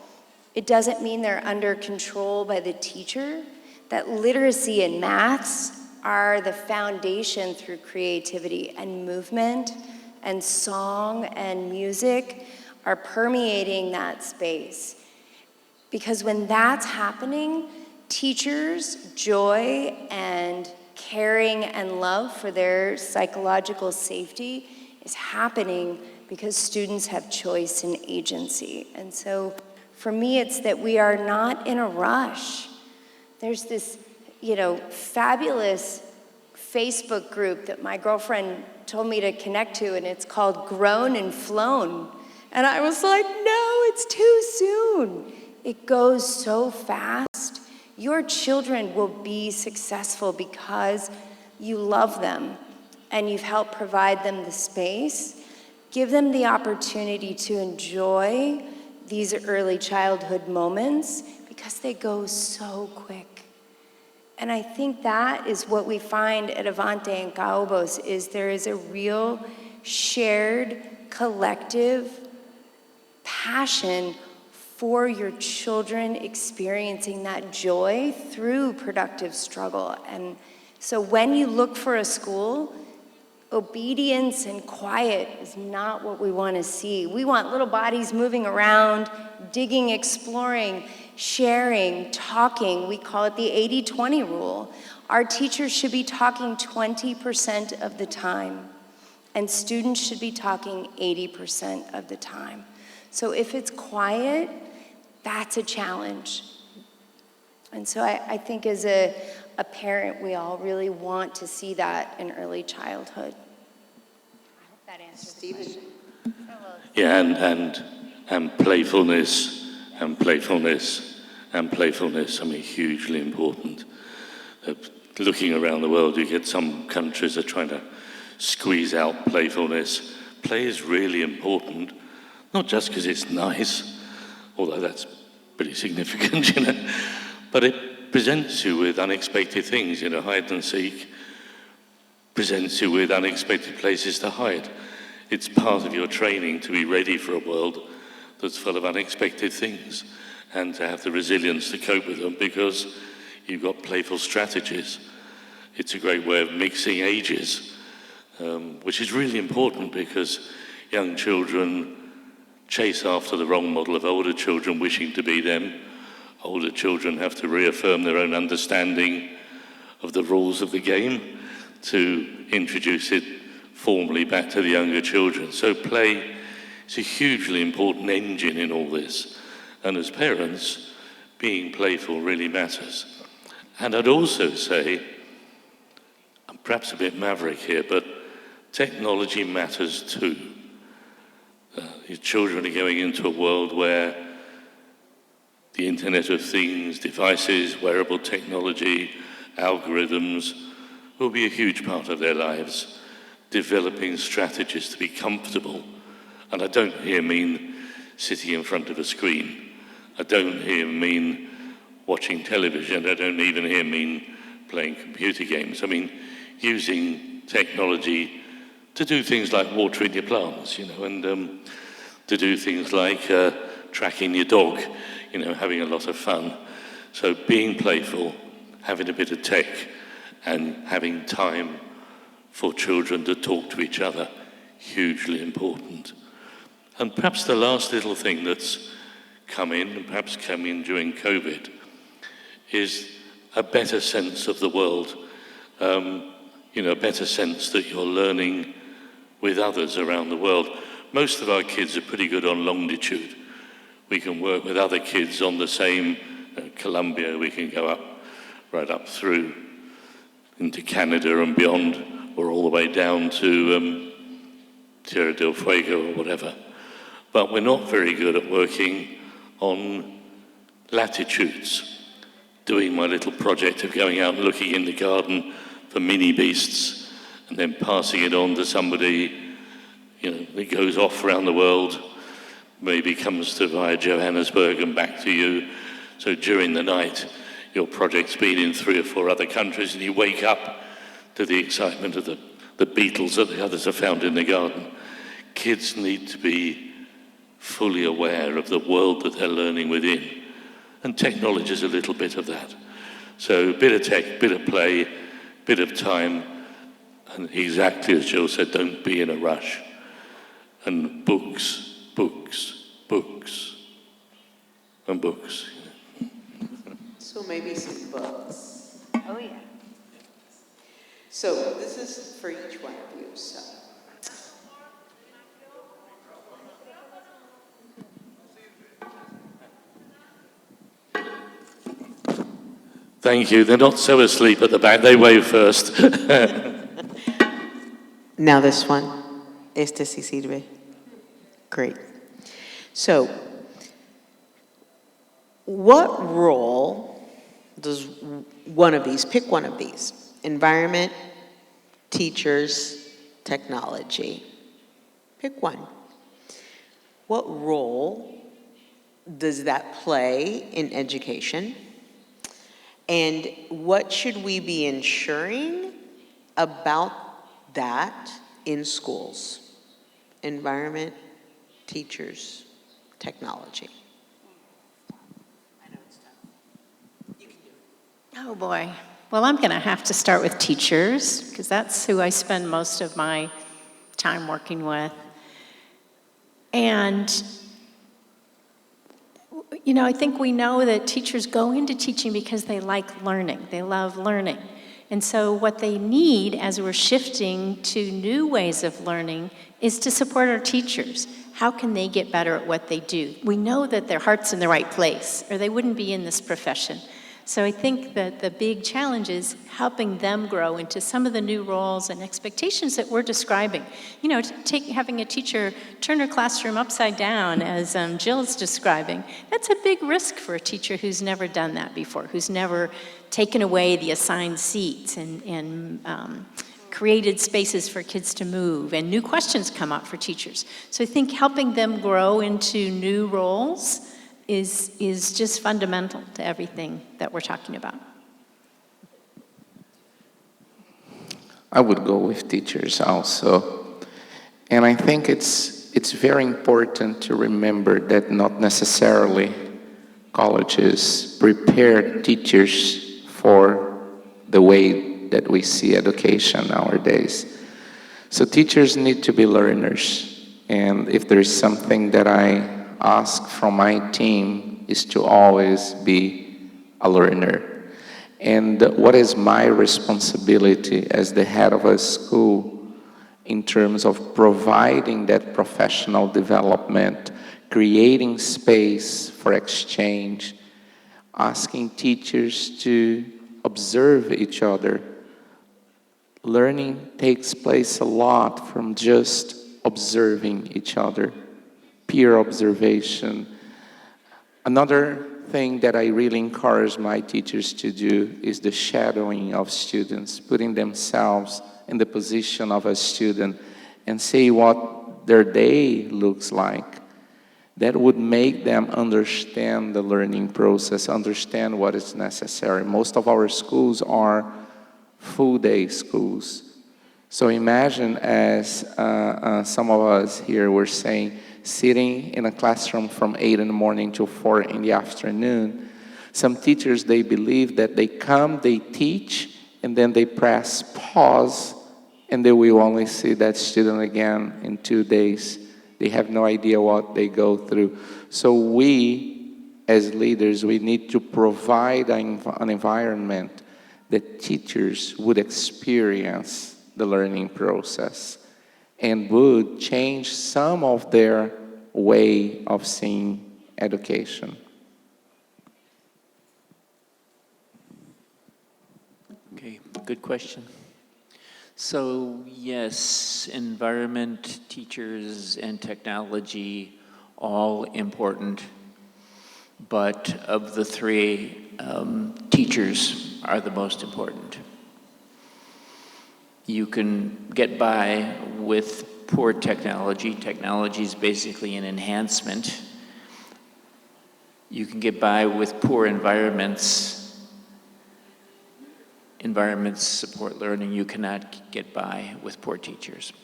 It doesn't mean they're under control by the teacher. That literacy and maths are the foundation through creativity and movement and song and music are permeating that space. Because when that's happening, teachers' joy and caring and love for their psychological safety is happening because students have choice and agency. And so for me, it's that we are not in a rush. There's this, fabulous Facebook group that my girlfriend told me to connect to, and it's called Grown and Flown. And I was like, no, it's too soon. It goes so fast. Your children will be successful because you love them and you've helped provide them the space. Give them the opportunity to enjoy these early childhood moments because they go so quick. And I think that is what we find at Avante and Caobos is there is a real shared collective passion for your children experiencing that joy through productive struggle. And so when you look for a school, obedience and quiet is not what we want to see. We want little bodies moving around, digging, exploring, sharing, talking. We call it the 80-20 rule. Our teachers should be talking 20% of the time, and students should be talking 80% of the time. So if it's quiet, that's a challenge. And so I think as a parent, we all really want to see that in early childhood. I hope that answers the question. Yeah, and playfulness, and playfulness, and playfulness, hugely important. Looking around the world, you get some countries are trying to squeeze out playfulness. Play is really important, not just because it's nice, although that's pretty significant, but it presents you with unexpected things, hide and seek presents you with unexpected places to hide. It's part of your training to be ready for a world that's full of unexpected things and to have the resilience to cope with them, because you've got playful strategies. It's a great way of mixing ages, which is really important because young children chase after the wrong model of older children wishing to be them. Older children have to reaffirm their own understanding of the rules of the game to introduce it formally back to the younger children. So play is a hugely important engine in all this. And as parents, being playful really matters. And I'd also say, I'm perhaps a bit maverick here, but technology matters too. Your children are going into a world where the Internet of Things, devices, wearable technology, algorithms will be a huge part of their lives, developing strategies to be comfortable. And I don't here mean sitting in front of a screen. I don't here mean watching television. I don't even here mean playing computer games. I mean using technology to do things like watering your plants, and to do things like tracking your dog, having a lot of fun. So being playful, having a bit of tech, and having time for children to talk to each other, hugely important. And perhaps the last little thing that's come in, and perhaps come in during COVID, is a better sense of the world, a better sense that you're learning with others around the world. Most of our kids are pretty good on longitude. We can work with other kids on the same, Colombia, we can go right up through into Canada and beyond, or all the way down to Tierra del Fuego or whatever. But we're not very good at working on latitudes. Doing my little project of going out and looking in the garden for mini beasts and then passing it on to somebody, that goes off around the world, maybe comes to via Johannesburg and back to you. So during the night, your project's been in 3 or 4 other countries and you wake up to the excitement of the beetles that the others have found in the garden. Kids need to be fully aware of the world that they're learning within. And technology is a little bit of that. So a bit of tech, bit of play, bit of time, and exactly as Jill said, don't be in a rush. And books, books, books, and books. So maybe some books. Oh, yeah. So this is for each one of you. So. Thank you. They're not so asleep at the back. They wave first. Now this one. Este sí sirve. Great. So, what role does one of these, pick one of these, environment, teachers, technology, pick one. What role does that play in education? And what should we be ensuring about that in schools? Environment, teachers, technology. I know it's tough. You can do it. Oh boy. Well, I'm going to have to start with teachers because that's who I spend most of my time working with. And I think we know that teachers go into teaching because they like learning. They love learning. And so what they need as we're shifting to new ways of learning is to support our teachers. How can they get better at what they do? We know that their heart's in the right place, or they wouldn't be in this profession. So I think that the big challenge is helping them grow into some of the new roles and expectations that we're describing. Having a teacher turn her classroom upside down, as Jill's describing, that's a big risk for a teacher who's never done that before, who's never taken away the assigned seats and created spaces for kids to move, and new questions come up for teachers. So I think helping them grow into new roles is just fundamental to everything that we're talking about. I would go with teachers also. And I think it's very important to remember that not necessarily colleges prepare teachers for the way that we see education nowadays. So teachers need to be learners, and if there is something that I ask from my team is to always be a learner. And what is my responsibility as the head of a school in terms of providing that professional development, creating space for exchange, asking teachers to observe each other. Learning takes place a lot from just observing each other, peer observation. Another thing that I really encourage my teachers to do is the shadowing of students, putting themselves in the position of a student and see what their day looks like. That would make them understand the learning process, understand what is necessary. Most of our schools are full-day schools. So imagine, as some of us here were saying, sitting in a classroom from 8 in the morning till 4 in the afternoon. Some teachers, they believe that they come, they teach, and then they press pause, and they will only see that student again in 2 days. They have no idea what they go through. So we, as leaders, we need to provide an environment that teachers would experience the learning process and would change some of their way of seeing education. Okay, good question. So yes, environment, teachers, and technology, all important. But of the three, teachers are the most important. You can get by with poor technology. Technology is basically an enhancement. You can get by with poor environments. Environments support learning. You cannot get by with poor teachers.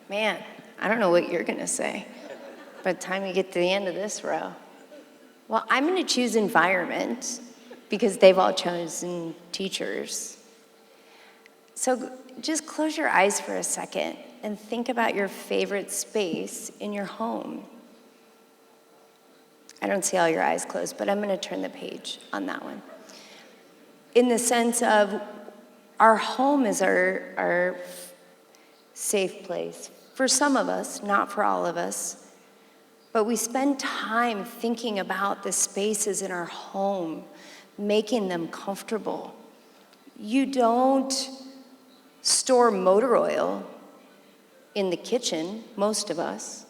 Man, I don't know what you're going to say by the time you get to the end of this row. Well, I'm going to choose environment because they've all chosen teachers. So just close your eyes for a second and think about your favorite space in your home. I don't see all your eyes closed, but I'm going to turn the page on that one. In the sense of our home is our safe place. For some of us, not for all of us, but we spend time thinking about the spaces in our home, making them comfortable. You don't store motor oil in the kitchen, most of us.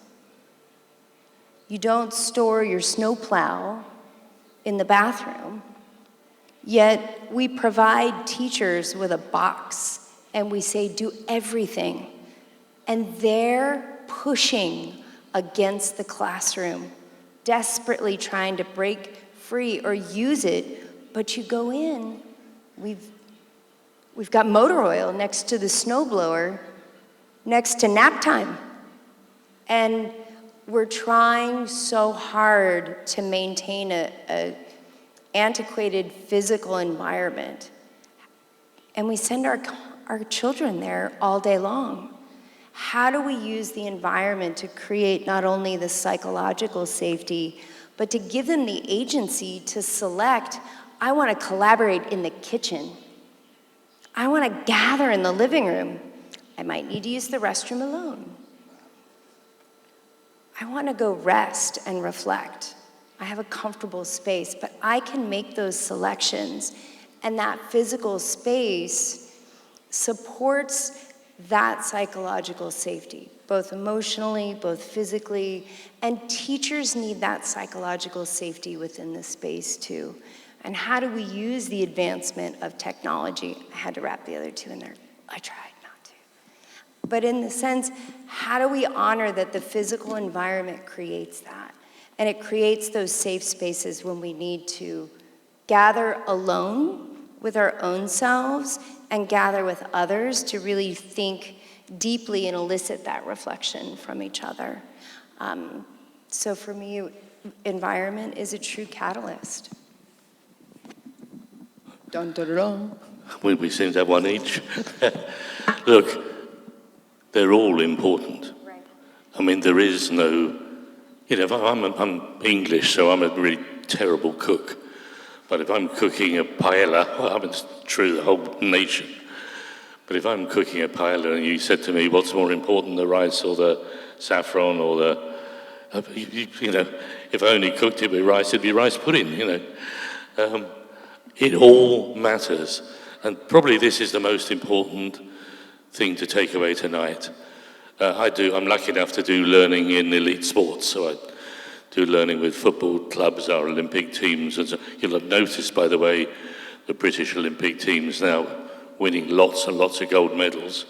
You don't store your snowplow in the bathroom. Yet we provide teachers with a box and we say, do everything. And they're pushing against the classroom, desperately trying to break free or use it. But you go in, we've got motor oil next to the snowblower, next to nap time. And we're trying so hard to maintain a antiquated physical environment. And we send our children there all day long. How do we use the environment to create not only the psychological safety, but to give them the agency to select, I want to collaborate in the kitchen. I want to gather in the living room. I might need to use the restroom alone. I want to go rest and reflect. I have a comfortable space, but I can make those selections, and that physical space supports that psychological safety, both emotionally, both physically, and teachers need that psychological safety within the space too. And how do we use the advancement of technology? I had to wrap the other two in there. I tried not to. But in the sense, how do we honor that the physical environment creates that? And it creates those safe spaces when we need to gather alone with our own selves and gather with others to really think deeply and elicit that reflection from each other. So for me, environment is a true catalyst. Dun, dun, dun, dun. We seem to have one each. Look, they're all important. Right. I mean, there is no, you know, I'm English, so I'm a really terrible cook. But if I'm cooking a paella, well, I mean, it's true, the whole nation. But if I'm cooking a paella and you said to me, what's more important, the rice or the saffron or the, you know, if I only cooked it with rice, it'd be rice pudding, you know. It all matters. And probably this is the most important thing to take away tonight. I'm lucky enough to do learning in elite sports, so I do learning with football clubs, our Olympic teams. And so you'll have noticed, by the way, the British Olympic teams now winning lots and lots of gold medals.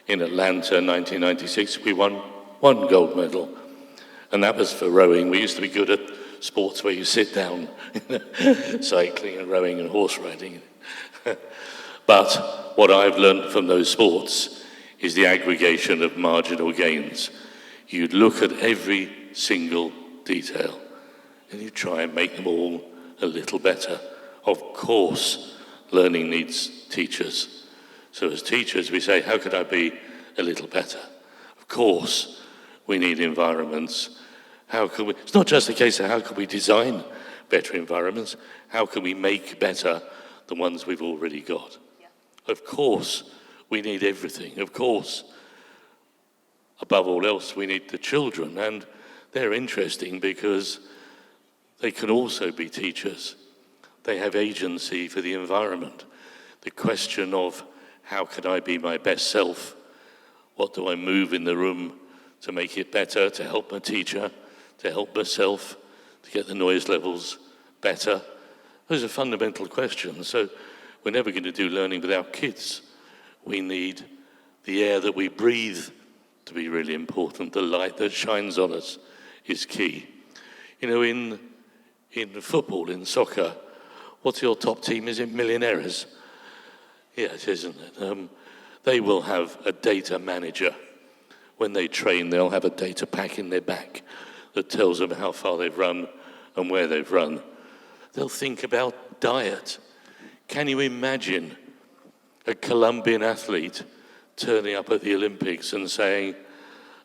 In Atlanta, 1996, we won one gold medal. And that was for rowing. We used to be good at sports where you sit down, cycling and rowing and horse riding. But what I've learned from those sports is the aggregation of marginal gains. You'd look at every single detail and you try and make them all a little better. Of course, learning needs teachers. So as teachers, we say, how could I be a little better? Of course, we need environments. How can we? It's not just a case of how can we design better environments, how can we make better the ones we've already got? Yeah. Of course, we need everything. Of course, above all else, we need the children, and they're interesting because they can also be teachers. They have agency for the environment. The question of how can I be my best self? What do I move in the room to make it better, to help my teacher, to help myself, to get the noise levels better? Those are fundamental questions. So we're never going to do learning without kids. We need the air that we breathe to be really important. The light that shines on us is key. You know, in football, in soccer, what's your top team? Is it Millionaires? Yeah, it is, isn't it? They will have a data manager. When they train, they'll have a data pack in their back that tells them how far they've run and where they've run. They'll think about diet. Can you imagine a Colombian athlete turning up at the Olympics and saying,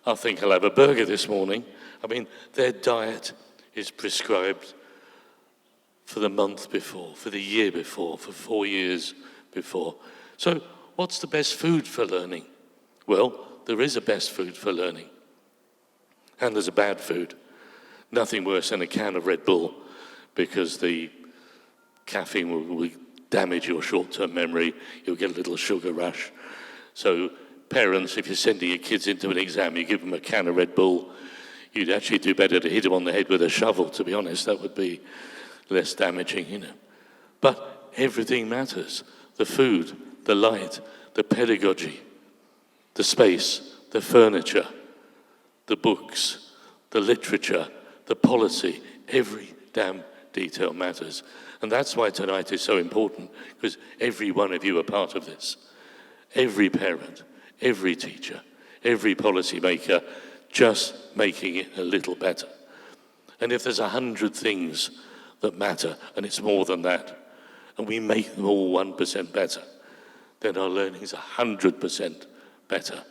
I think I'll have a burger this morning? I mean, their diet is prescribed for the month before, for the year before, for 4 years before. So what's the best food for learning? Well, there is a best food for learning. And there's a bad food. Nothing worse than a can of Red Bull, because the caffeine will damage your short-term memory. You'll get a little sugar rush. So parents, if you're sending your kids into an exam, you give them a can of Red Bull, you'd actually do better to hit them on the head with a shovel, to be honest. That would be less damaging, you know. But everything matters. The food, the light, the pedagogy, the space, the furniture, the books, the literature, the policy, every damn detail matters. And that's why tonight is so important, because every one of you are part of this. Every parent, every teacher, every policymaker, just making it a little better. And if there's 100 things that matter, and it's more than that, and we make them all 1% better, then our learning is 100% better.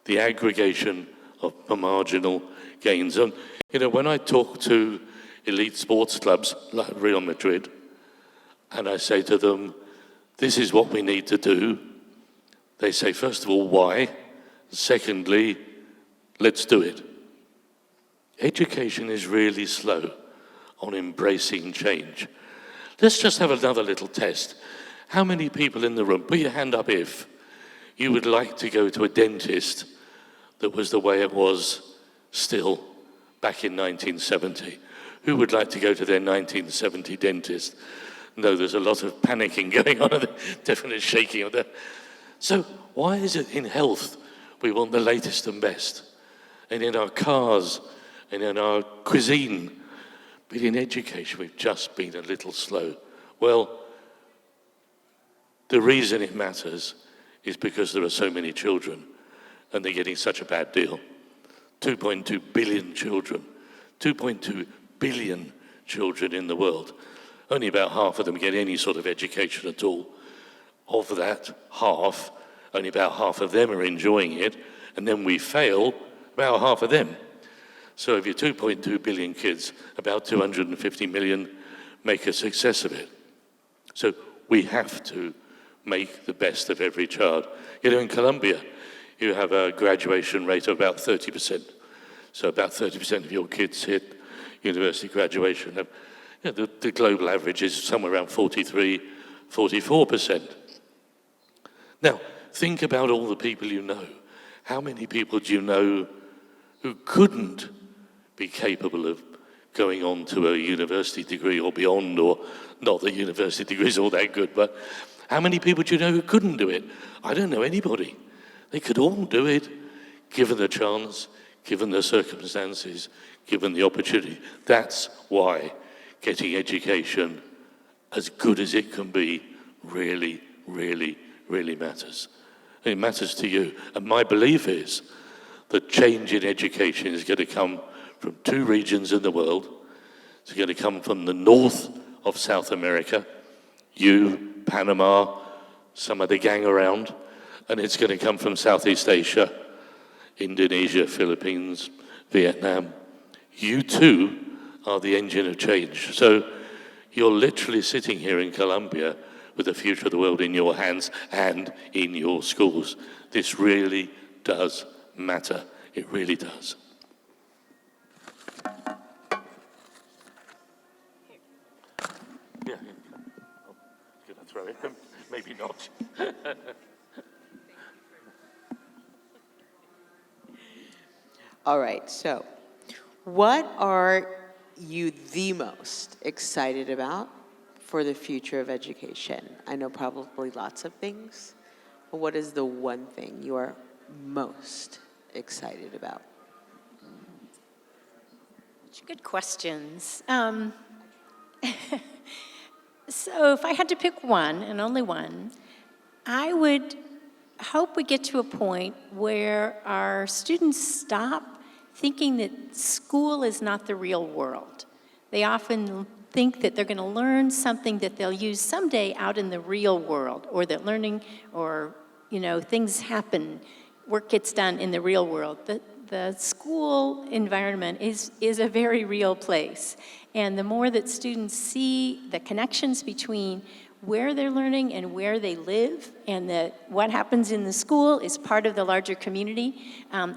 The aggregation of marginal gains. And, you know, when I talk to elite sports clubs like Real Madrid, and I say to them, this is what we need to do, they say, first of all, why? Secondly, let's do it. Education is really slow on embracing change. Let's just have another little test. How many people in the room, put your hand up if you would like to go to a dentist that was the way it was still back in 1970? Who would like to go to their 1970 dentist? No, there's a lot of panicking going on, definite shaking of that. So why is it in health we want the latest and best? And in our cars, and in our cuisine, but in education we've just been a little slow. Well, the reason it matters is because there are so many children and they're getting such a bad deal. 2.2 billion children 2.2 billion children in the world. Only about half of them get any sort of education at all. Of that half, only about half of them are enjoying it, and then we fail about half of them. So if you're 2.2 billion kids, about 250 million make a success of it. So we have to make the best of every child. You know, in Colombia, you have a graduation rate of about 30%. So about 30% of your kids hit university graduation. You know, the global average is somewhere around 43, 44%. Now, think about all the people you know. How many people do you know who couldn't be capable of going on to a university degree or beyond, or not that university degrees are all that good, but how many people do you know who couldn't do it? I don't know anybody. They could all do it, given the chance, given the circumstances, given the opportunity. That's why getting education as good as it can be really, really, really matters. And it matters to you. And my belief is that change in education is going to come from two regions in the world. It's going to come from the north of South America, you, Panama, some of the gang around, and it's going to come from Southeast Asia, Indonesia, Philippines, Vietnam. You too are the engine of change. So you're literally sitting here in Colombia with the future of the world in your hands and in your schools. This really does matter. It really does. Yeah. Oh, gonna throw it. Maybe not. All right, so what are you the most excited about for the future of education? I know probably lots of things, but what is the one thing you are most excited about? Good questions. So if I had to pick one, and only one, I would hope we get to a point where our students stop thinking that school is not the real world. They often think that they're going to learn something that they'll use someday out in the real world, or that learning or, things happen, work gets done in the real world. The school environment is a very real place. And the more that students see the connections between where they're learning and where they live, and that what happens in the school is part of the larger community,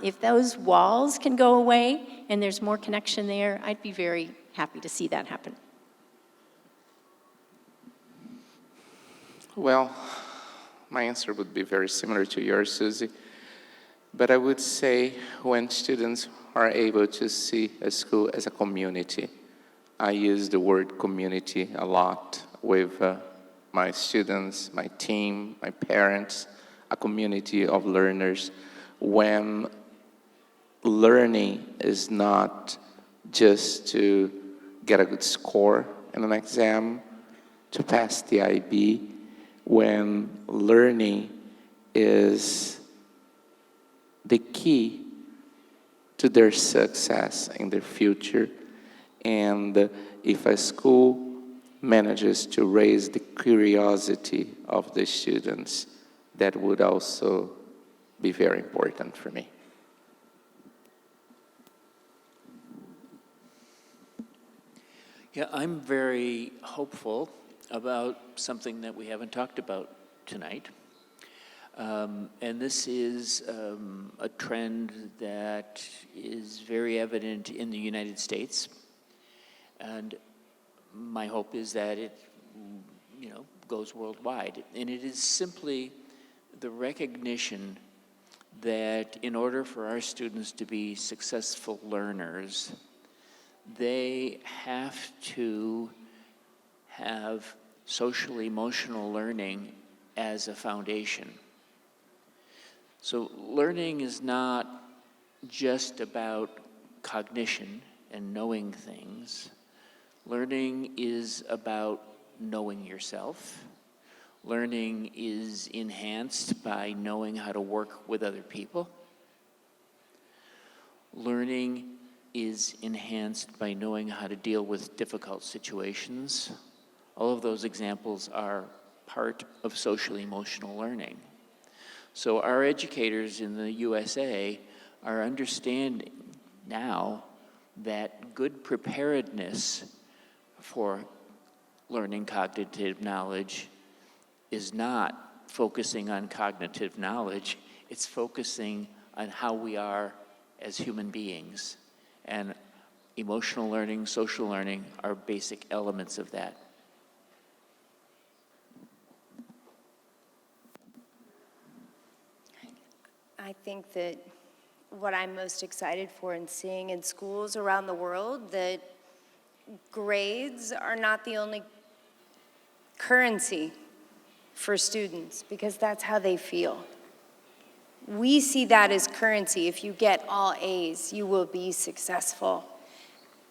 if those walls can go away and there's more connection there, I'd be very happy to see that happen. Well, my answer would be very similar to yours, Susie. But I would say when students are able to see a school as a community, I use the word community a lot with my students, my team, my parents, a community of learners. When learning is not just to get a good score in an exam, to pass the IB, when learning is the key to their success in their future. And if a school manages to raise the curiosity of the students, that would also be very important for me. Yeah, I'm very hopeful about something that we haven't talked about tonight. And this is a trend that is very evident in the United States. And my hope is that it, goes worldwide. And it is simply the recognition that in order for our students to be successful learners, they have to have social emotional learning as a foundation. So learning is not just about cognition and knowing things. Learning is about knowing yourself. Learning is enhanced by knowing how to work with other people. Learning is enhanced by knowing how to deal with difficult situations. All of those examples are part of social-emotional learning. So our educators in the USA are understanding now that good preparedness for learning cognitive knowledge is not focusing on cognitive knowledge, it's focusing on how we are as human beings. And emotional learning, social learning are basic elements of that. I think that what I'm most excited for in seeing in schools around the world, that grades are not the only currency for students, because that's how they feel. We see that as currency. If you get all A's, you will be successful.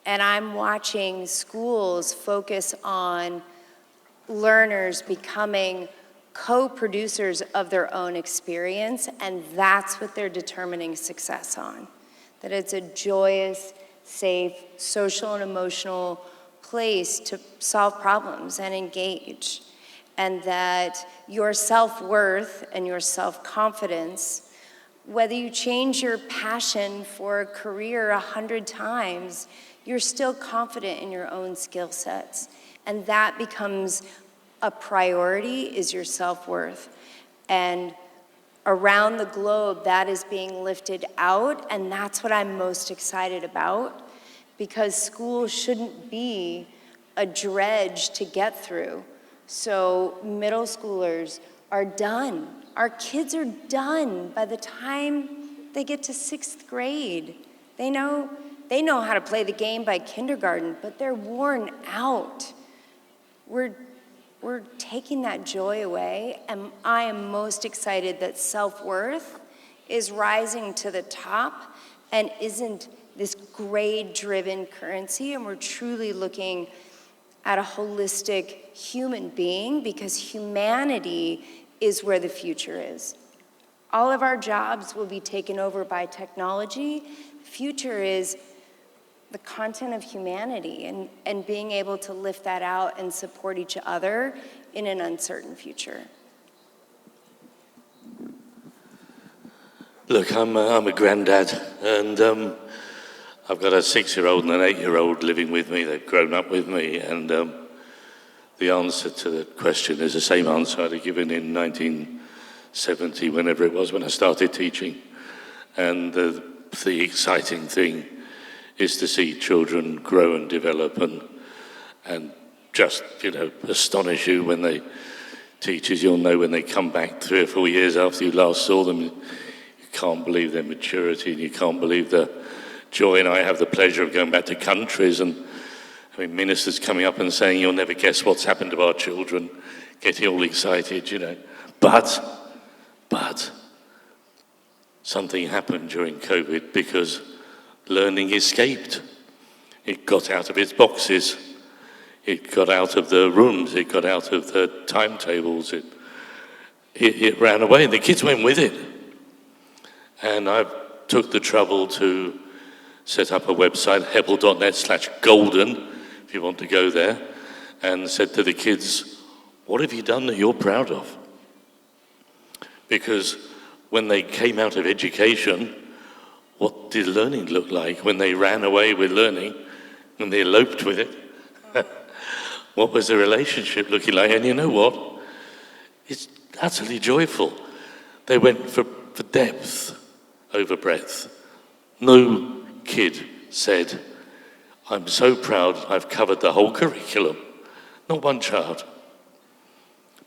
And I'm watching schools focus on learners becoming co-producers of their own experience, and that's what they're determining success on. That it's a joyous, safe, social and emotional place to solve problems and engage. And that your self-worth and your self-confidence, whether you change your passion for a career 100 times, you're still confident in your own skill sets. And that becomes a priority, is your self-worth. And around the globe, that is being lifted out, and that's what I'm most excited about, because school shouldn't be a dredge to get through. So middle schoolers are done. Our kids are done by the time they get to 6th grade. They know how to play the game by kindergarten, but they're worn out. We're taking that joy away, and I am most excited that self-worth is rising to the top and isn't this grade-driven currency, and we're truly looking at a holistic human being, because humanity is where the future is. All of our jobs will be taken over by technology. The future is the content of humanity, and being able to lift that out and support each other in an uncertain future. Look, I'm a granddad, and I've got a 6-year-old and an 8-year-old living with me. They've grown up with me, and the answer to the question is the same answer I'd have given in 1970, whenever it was, when I started teaching. And the exciting thing is to see children grow and develop and just, astonish you when they, teachers, you'll know when they come back 3 or 4 years after you last saw them, you can't believe their maturity, and you can't believe the joy. And I have the pleasure of going back to countries and having ministers coming up and saying, you'll never guess what's happened to our children, getting all excited, But something happened during COVID, because learning escaped. It got out of its boxes. It got out of the rooms. It got out of the timetables. It ran away, and the kids went with it. And I took the trouble to set up a website, hebble.net/golden, if you want to go there, and said to the kids, what have you done that you're proud of? Because when they came out of education, what did learning look like? When they ran away with learning and they eloped with it, what was the relationship looking like? And you know what? It's utterly joyful. They went for depth over breadth. No kid said, I'm so proud I've covered the whole curriculum. Not one child.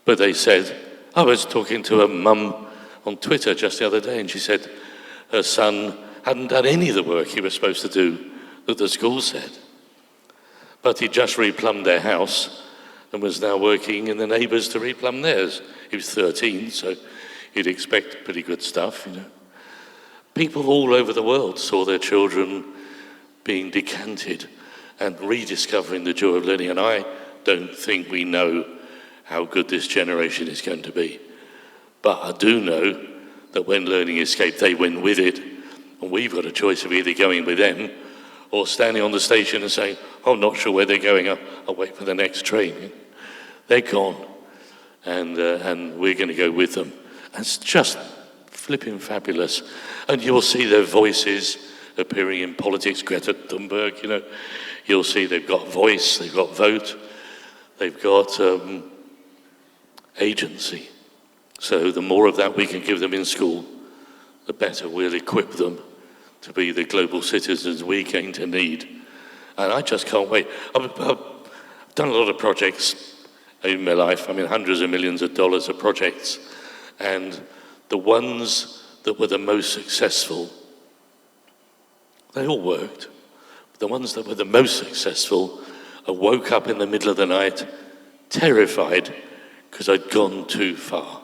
But they said, I was talking to a mum on Twitter just the other day, and she said her son hadn't done any of the work he was supposed to do that the school said. But he just replumbed their house and was now working in the neighbours to replumb theirs. He was 13, so you'd expect pretty good stuff, People all over the world saw their children being decanted and rediscovering the joy of learning. And I don't think we know how good this generation is going to be. But I do know that when learning escaped, they went with it. And we've got a choice of either going with them or standing on the station and saying, oh, I'm not sure where they're going, I'll wait for the next train. They're gone, and we're going to go with them. And it's just flipping fabulous. And you'll see their voices appearing in politics. Greta Thunberg, you know, you'll see they've got voice, they've got vote, they've got agency. So the more of that we can give them in school, the better we'll equip them to be the global citizens we're going to need. And I just can't wait. I've done a lot of projects in my life, I mean hundreds of millions of dollars of projects, and the ones that were the most successful, they all worked. The ones that were the most successful, I woke up in the middle of the night terrified because I'd gone too far.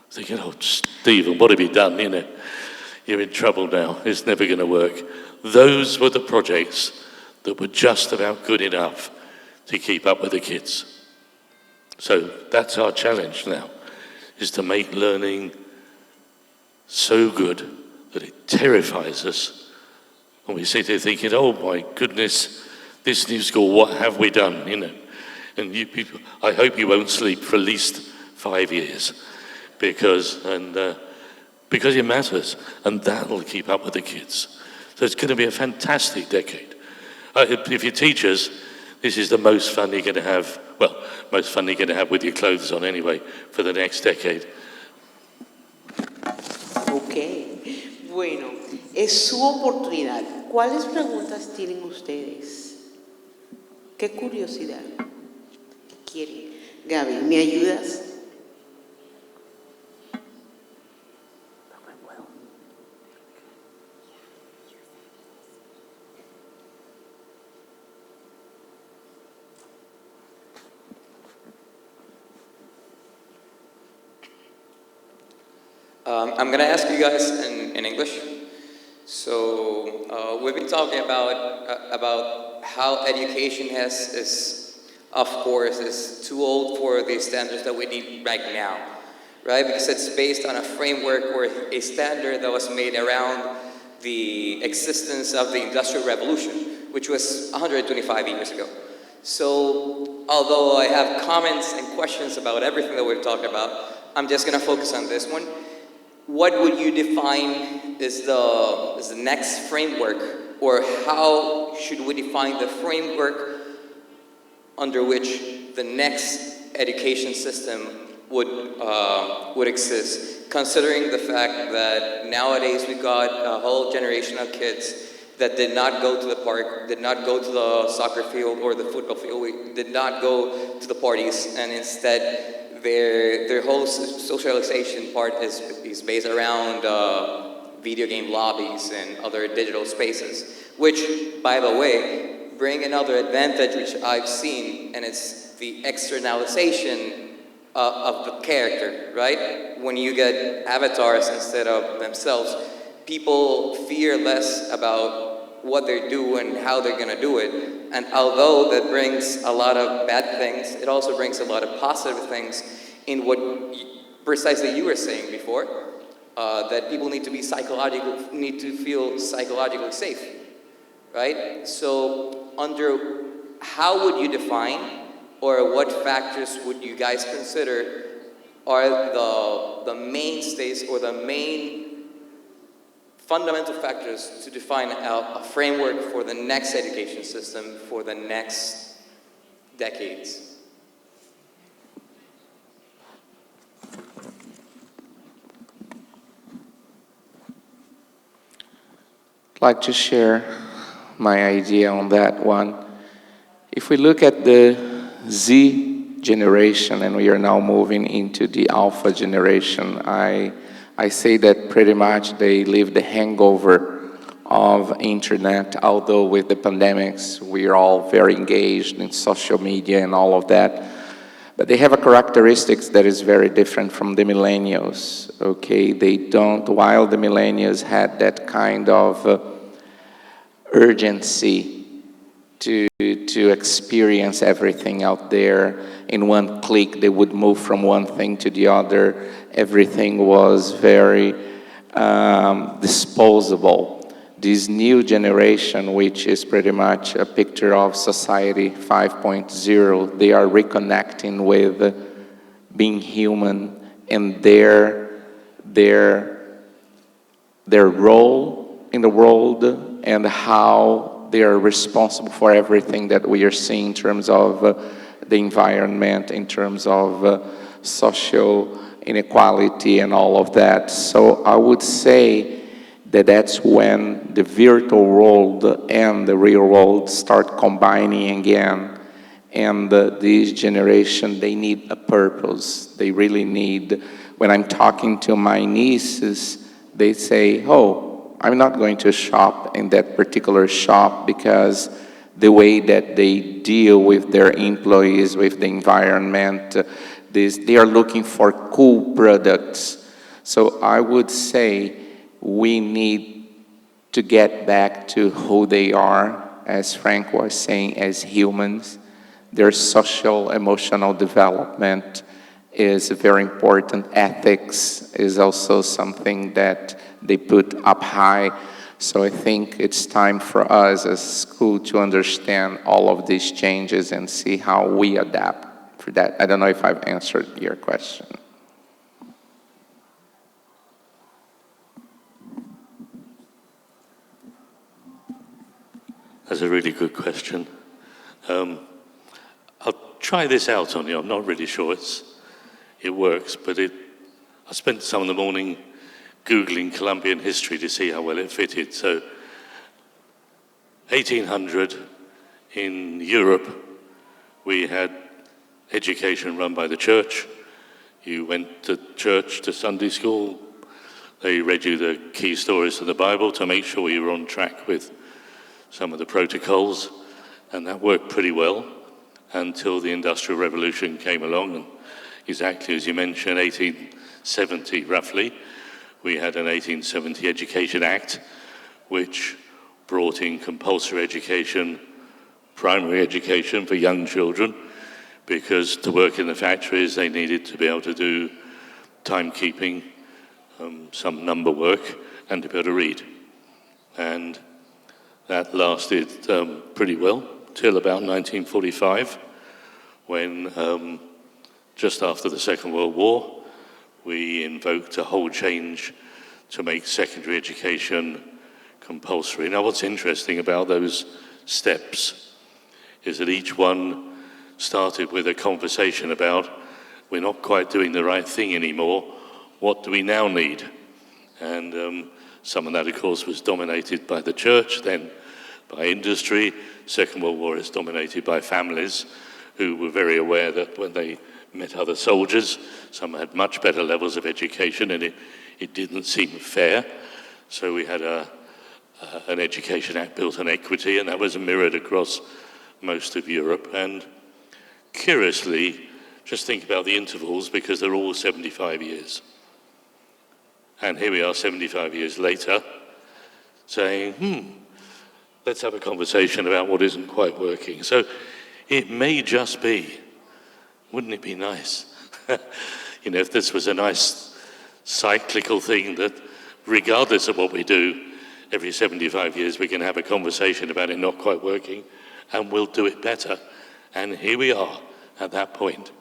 Thinking, oh, Stephen, what have you done? You know, you're in trouble now. It's never going to work. Those were the projects that were just about good enough to keep up with the kids. So that's our challenge now, is to make learning so good that it terrifies us. And we sit there thinking, oh my goodness, this new school, what have we done? You know, and you people, I hope you won't sleep for at least 5 years, because it matters, and that'll keep up with the kids. So it's going to be a fantastic decade. If you're teachers, this is the most fun you're going to have, well, most fun you're going to have with your clothes on anyway, for the next decade. Ok, bueno, es su oportunidad. ¿Cuáles preguntas tienen ustedes? ¿Qué curiosidad quieren? Gaby, ¿me ayudas? I'm going to ask you guys in English. So we've been talking about how education is too old for the standards that we need right now, right? Because it's based on a framework or a standard that was made around the existence of the Industrial Revolution, which was 125 years ago. So although I have comments and questions about everything that we've talked about, I'm just going to focus on this one. What would you define is the next framework, or how should we define the framework under which the next education system would exist, considering the fact that nowadays we've got a whole generation of kids that did not go to the park, did not go to the soccer field or the football field, did not go to the parties, and instead their whole socialization part is based around video game lobbies and other digital spaces, which, by the way, bring another advantage which I've seen, and it's the externalization of the character, right? When you get avatars instead of themselves, people fear less about what they do and how they're going to do it. And although that brings a lot of bad things, it also brings a lot of positive things in what precisely you were saying before, that people need to feel psychologically safe, right? So how would you define, or what factors would you guys consider are the mainstays or the main fundamental factors to define a framework for the next education system for the next decades? I'd like to share my idea on that one. If we look at the Z generation, and we are now moving into the Alpha generation, I say that pretty much they live the hangover of internet, although with the pandemics, we are all very engaged in social media and all of that. But they have a characteristics that is very different from the millennials, okay? They don't, while the millennials had that kind of urgency to experience everything out there. In one click, they would move from one thing to the other. Everything was very disposable. this new generation, which is pretty much a picture of society 5.0, they are reconnecting with being human and their role in the world and how they are responsible for everything that we are seeing in terms of the environment, in terms of social inequality and all of that. So I would say that that's when the virtual world and the real world start combining again. And this generation, they need a purpose. They really need, when I'm talking to my nieces, they say, oh, I'm not going to shop in that particular shop because the way that they deal with their employees, with the environment, they are looking for cool products. So I would say we need to get back to who they are, as Frank was saying, as humans. Their social, emotional development is very important. Ethics is also something that they put up high. So I think it's time for us as school to understand all of these changes and see how we adapt for that. I don't know if I've answered your question. That's a really good question. I'll try this out on you. I'm not really sure it works, but I spent some of the morning Googling Colombian history to see how well it fitted. So 1800 in Europe, we had education run by the church. You went to church, to Sunday school. They read you the key stories of the Bible to make sure you were on track with some of the protocols, and that worked pretty well until the Industrial Revolution came along, and exactly as you mentioned, 1870 roughly, we had an 1870 Education Act, which brought in compulsory education, primary education for young children, because to work in the factories, they needed to be able to do timekeeping, some number work, and to be able to read. And that lasted pretty well till about 1945, when just after the Second World War, we invoked a whole change to make secondary education compulsory. Now, what's interesting about those steps is that each one started with a conversation about, we're not quite doing the right thing anymore, what do we now need? And some of that, of course, was dominated by the church, then by industry. Second World War is dominated by families who were very aware that when they met other soldiers, some had much better levels of education, and it didn't seem fair. So we had an Education Act built on equity, and that was mirrored across most of Europe. And curiously, just think about the intervals, because they're all 75 years. And here we are 75 years later, saying, let's have a conversation about what isn't quite working. So it may just be, wouldn't it be nice? If this was a nice cyclical thing that regardless of what we do, every 75 years we can have a conversation about it not quite working, and we'll do it better. And here we are at that point.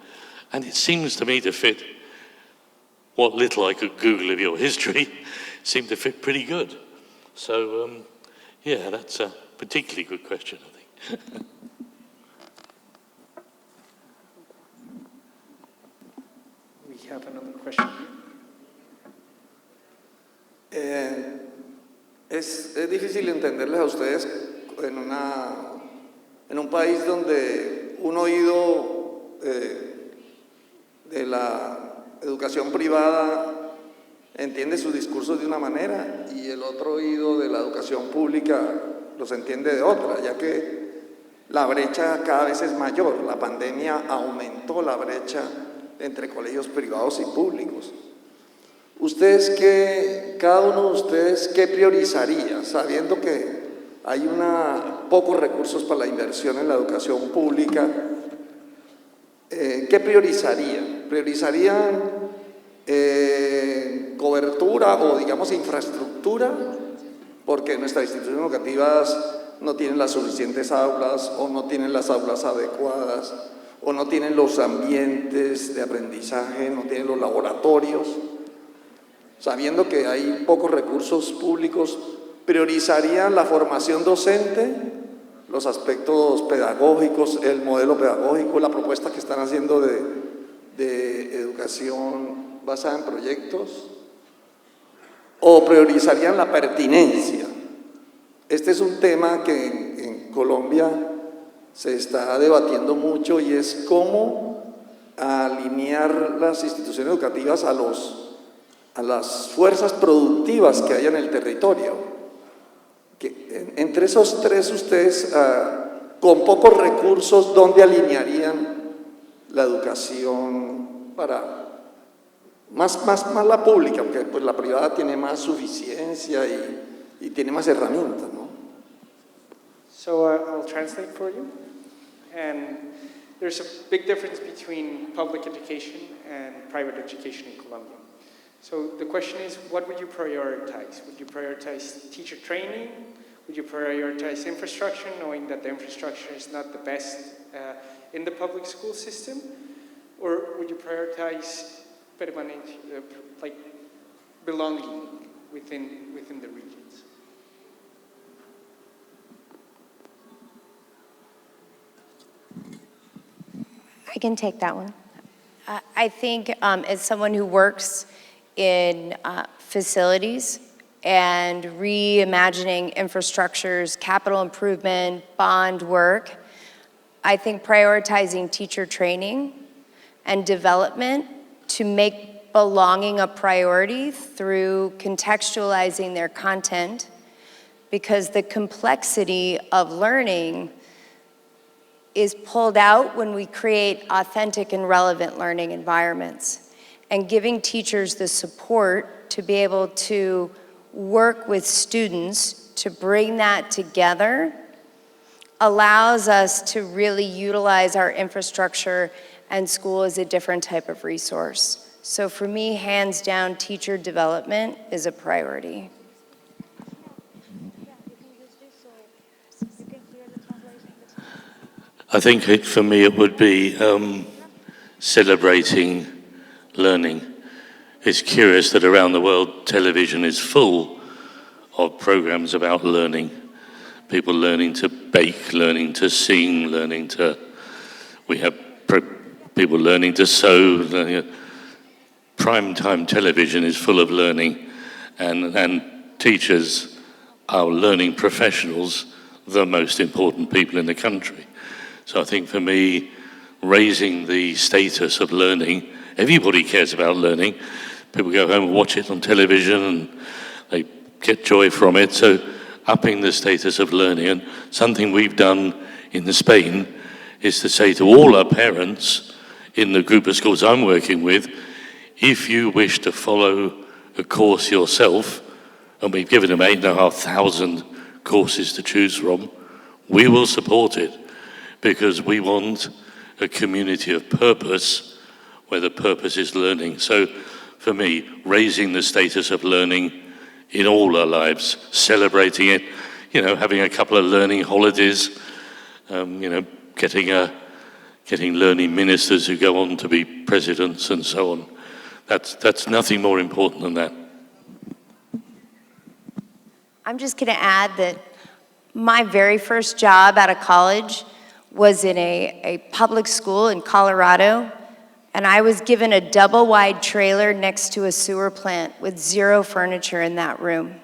And it seems to me to fit what little I could Google of your history, seemed to fit pretty good. So, yeah, that's a particularly good question, I think. We have another question. Es difícil entenderles a ustedes en un país donde un oído de la educación privada entiende sus discursos de una manera y el otro oído de la educación pública los entiende de otra, ya que la brecha cada vez es mayor. La pandemia aumentó la brecha entre colegios privados y públicos. Cada uno de ustedes, ¿qué priorizaría? Sabiendo que hay pocos recursos para la inversión en la educación pública, ¿qué priorizarían? ¿Priorizarían cobertura o, digamos, infraestructura porque nuestras instituciones educativas no tienen las suficientes aulas o no tienen las aulas adecuadas o no tienen los ambientes de aprendizaje, no tienen los laboratorios. Sabiendo que hay pocos recursos públicos, priorizarían la formación docente, los aspectos pedagógicos, el modelo pedagógico, la propuesta que están haciendo de educación basada en proyectos, o priorizarían la pertinencia. Este es un tema que en Colombia se está debatiendo mucho y es cómo alinear las instituciones educativas a las fuerzas productivas que hay en el territorio. Entre esos tres ustedes, con pocos recursos, ¿dónde alinearían la educación para más la pública? Porque pues la privada tiene más suficiencia y tiene más herramientas, ¿no? So I'll translate for you. And there's a big difference between public education and private education in Colombia. So the question is, what would you prioritize? Would you prioritize teacher training? Would you prioritize infrastructure, knowing that the infrastructure is not the best in the public school system? Or would you prioritize like belonging within the regions? I can take that one. I think as someone who works in facilities and reimagining infrastructures, capital improvement, bond work, I think prioritizing teacher training and development to make belonging a priority through contextualizing their content, because the complexity of learning is pulled out when we create authentic and relevant learning environments. And giving teachers the support to be able to work with students to bring that together allows us to really utilize our infrastructure and school as a different type of resource. So for me, hands down, teacher development is a priority. I think for me it would be celebrating learning. It's curious that around the world television is full of programs about learning. People learning to bake, learning to sing, we have people learning to sew. Primetime television is full of learning, and teachers are learning professionals, the most important people in the country. So I think for me, raising the status of learning, everybody cares about learning. People go home and watch it on television and they get joy from it. So upping the status of learning, and something we've done in Spain is to say to all our parents in the group of schools I'm working with, if you wish to follow a course yourself, and we've given them 8,500 courses to choose from, we will support it, because we want a community of purpose where the purpose is learning. So for me, raising the status of learning in all our lives, celebrating it, having a couple of learning holidays, getting learning ministers who go on to be presidents and so on. That's nothing more important than that. I'm just going to add that my very first job out of college was in a public school in Colorado, and I was given a double-wide trailer next to a sewer plant with zero furniture in that room.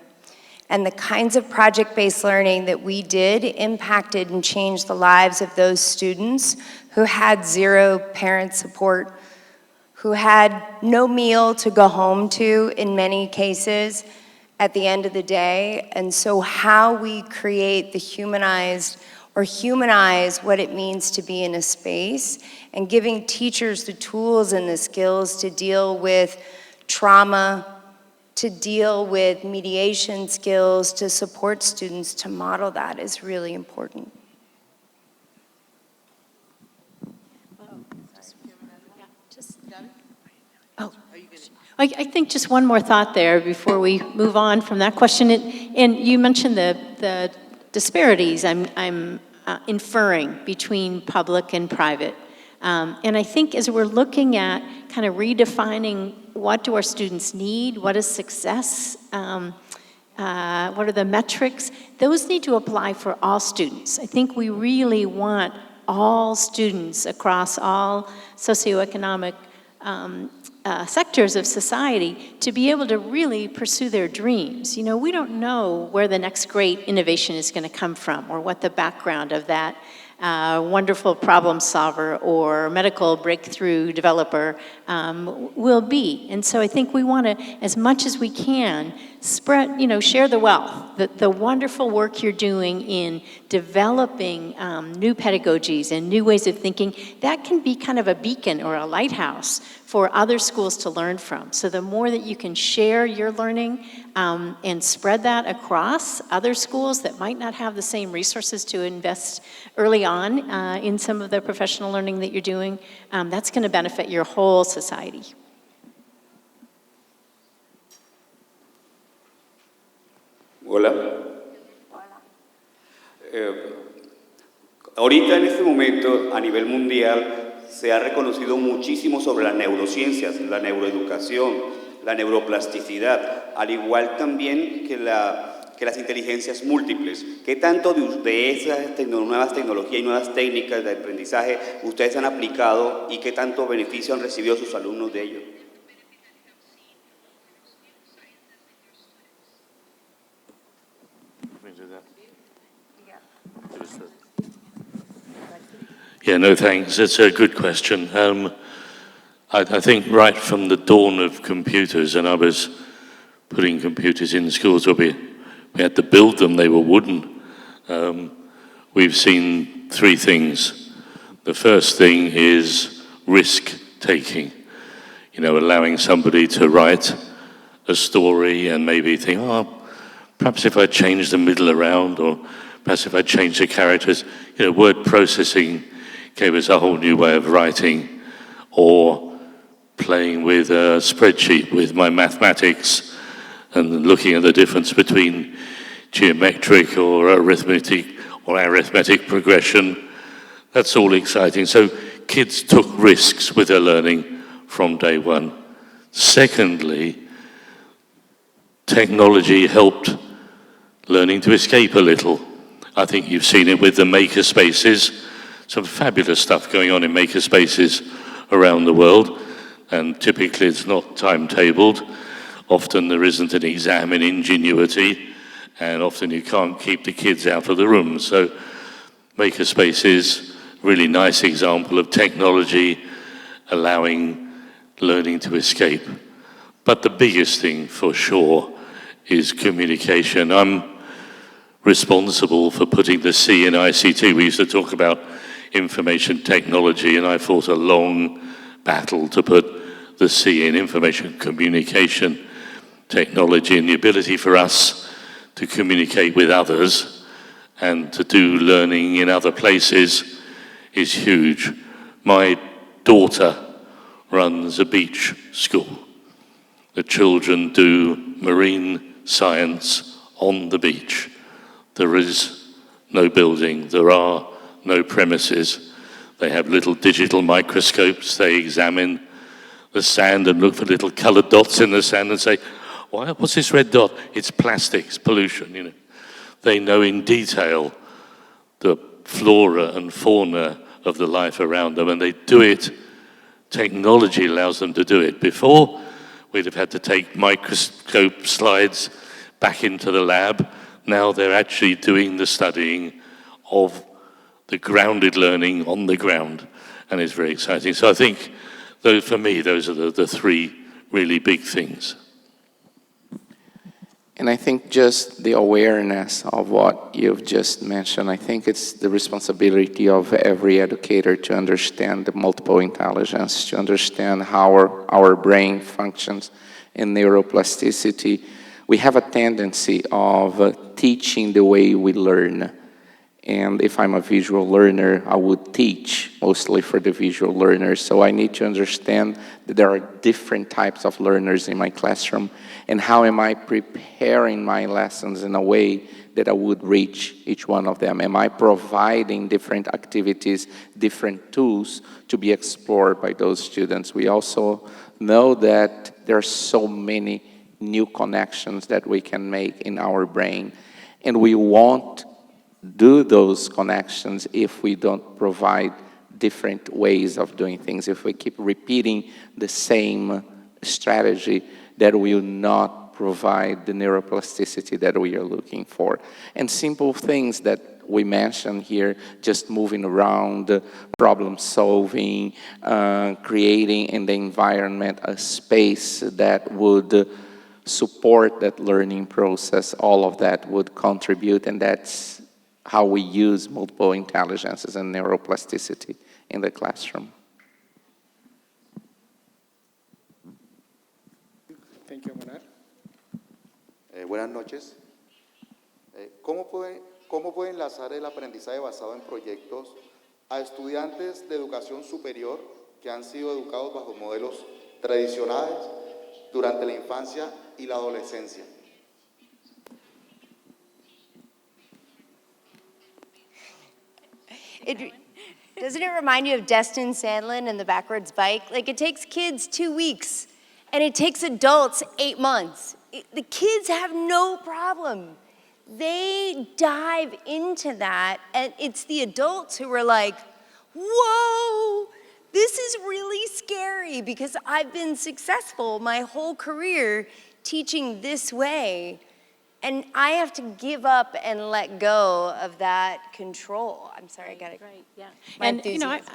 And the kinds of project-based learning that we did impacted and changed the lives of those students who had zero parent support, who had no meal to go home to in many cases at the end of the day. And so how we create the humanize what it means to be in a space, and giving teachers the tools and the skills to deal with trauma, to deal with mediation skills, to support students, to model that is really important. I think just one more thought there before we move on from that question. And you mentioned the disparities I'm inferring between public and private. And I think as we're looking at kind of redefining what do our students need, what is success, what are the metrics, those need to apply for all students. I think we really want all students across all socioeconomic sectors of society to be able to really pursue their dreams. You know, we don't know where the next great innovation is going to come from or what the background of that wonderful problem solver or medical breakthrough developer will be. And so I think we want to, as much as we can, spread, share the wealth, the wonderful work you're doing in developing new pedagogies and new ways of thinking. That can be kind of a beacon or a lighthouse for other schools to learn from. So the more that you can share your learning and spread that across other schools that might not have the same resources to invest early on in some of the professional learning that you're doing, that's going to benefit your whole society. Hola. Ahorita en este momento a nivel mundial se ha reconocido muchísimo sobre las neurociencias, la neuroeducación, la neuroplasticidad, al igual también que las inteligencias múltiples. ¿Qué tanto de esas nuevas tecnologías y nuevas técnicas de aprendizaje ustedes han aplicado y qué tanto beneficio han recibido sus alumnos de ello? Yeah, no thanks. It's a good question. I think right from the dawn of computers, and I was putting computers in schools where we had to build them, they were wooden. We've seen three things. The first thing is risk-taking. Allowing somebody to write a story and maybe think, perhaps if I change the middle around, or perhaps if I change the characters, word processing gave us a whole new way of writing, or playing with a spreadsheet with my mathematics and looking at the difference between geometric or arithmetic progression. That's all exciting. So kids took risks with their learning from day one. Secondly, technology helped learning to escape a little. I think you've seen it with the maker spaces. Some fabulous stuff going on in maker spaces around the world, and typically it's not timetabled. Often there isn't an exam in ingenuity, and often you can't keep the kids out of the room. So maker spaces, really nice example of technology allowing learning to escape. But the biggest thing for sure is communication. I'm responsible for putting the C in ICT. We used to talk about information technology, and I fought a long battle to put the C in information communication technology, and the ability for us to communicate with others and to do learning in other places is huge. My daughter runs a beach school. The children do marine science on the beach. There is no building, there are no premises. They have little digital microscopes. They examine the sand and look for little colored dots in the sand and say, what's this red dot? It's plastics, pollution, They know in detail the flora and fauna of the life around them, and they do it. Technology allows them to do it. Before, we'd have had to take microscope slides back into the lab. Now they're actually doing the studying of the grounded learning on the ground, and it's very exciting. So I think, for me, those are the three really big things. And I think just the awareness of what you've just mentioned, I think it's the responsibility of every educator to understand the multiple intelligence, to understand how our brain functions in neuroplasticity. We have a tendency of teaching the way we learn. And if I'm a visual learner, I would teach mostly for the visual learners. So I need to understand that there are different types of learners in my classroom, and how am I preparing my lessons in a way that I would reach each one of them? Am I providing different activities, different tools to be explored by those students? We also know that there are so many new connections that we can make in our brain, and we won't do those connections if we don't provide different ways of doing things. If we keep repeating the same strategy, that will not provide the neuroplasticity that we are looking for. And simple things that we mentioned here, just moving around, problem solving, creating in the environment a space that would support that learning process, all of that would contribute, and that's how we use multiple intelligences and neuroplasticity in the classroom. Thank you, Manuel. Buenas noches. ¿Cómo puede enlazar el aprendizaje basado en proyectos a estudiantes de educación superior que han sido educados bajo modelos tradicionales durante la infancia y la adolescencia? Doesn't it remind you of Destin Sandlin and the backwards bike? Like, it takes kids 2 weeks, and it takes adults 8 months. The kids have no problem. They dive into that, and it's the adults who are like, whoa, this is really scary, because I've been successful my whole career teaching this way. And I have to give up and let go of that control. I'm sorry, I got it. Right, yeah. And,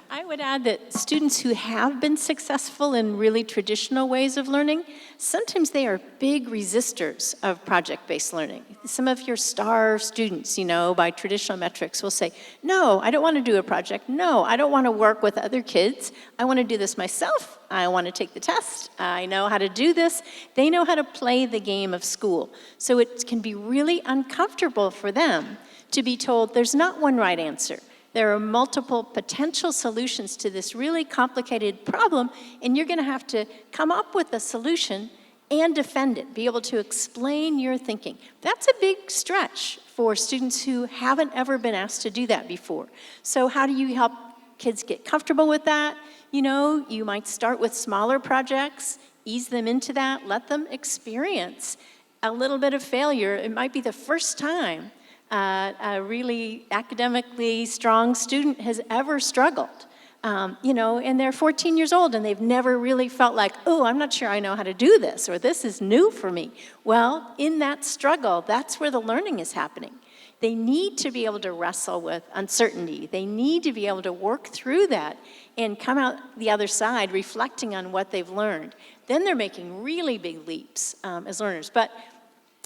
I would add that students who have been successful in really traditional ways of learning, sometimes they are big resistors of project-based learning. Some of your star students, by traditional metrics will say, no, I don't want to do a project. No, I don't want to work with other kids. I want to do this myself. I want to take the test. I know how to do this. They know how to play the game of school. So it can be really uncomfortable for them to be told there's not one right answer. There are multiple potential solutions to this really complicated problem, and you're going to have to come up with a solution and defend it, be able to explain your thinking. That's a big stretch for students who haven't ever been asked to do that before. So how do you help kids get comfortable with that? You might start with smaller projects, ease them into that, let them experience a little bit of failure. It might be the first time a really academically strong student has ever struggled. And they're 14 years old and they've never really felt like, oh, I'm not sure I know how to do this, or this is new for me. Well, in that struggle, that's where the learning is happening. They need to be able to wrestle with uncertainty. They need to be able to work through that and come out the other side reflecting on what they've learned. Then they're making really big leaps as learners. But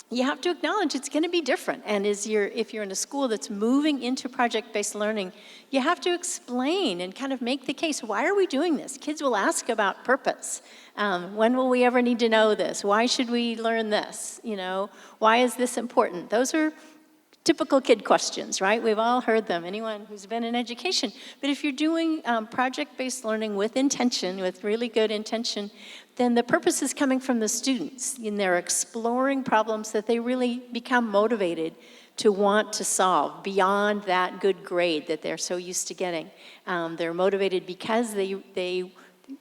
you have to acknowledge it's going to be different. And if you're in a school that's moving into project-based learning, you have to explain and kind of make the case. Why are we doing this? Kids will ask about purpose. When will we ever need to know this? Why should we learn this? Why is this important? Those are typical kid questions, right? We've all heard them, anyone who's been in education. But if you're doing project-based learning with intention, with really good intention, then the purpose is coming from the students, and they're exploring problems that they really become motivated to want to solve beyond that good grade that they're so used to getting. They're motivated because they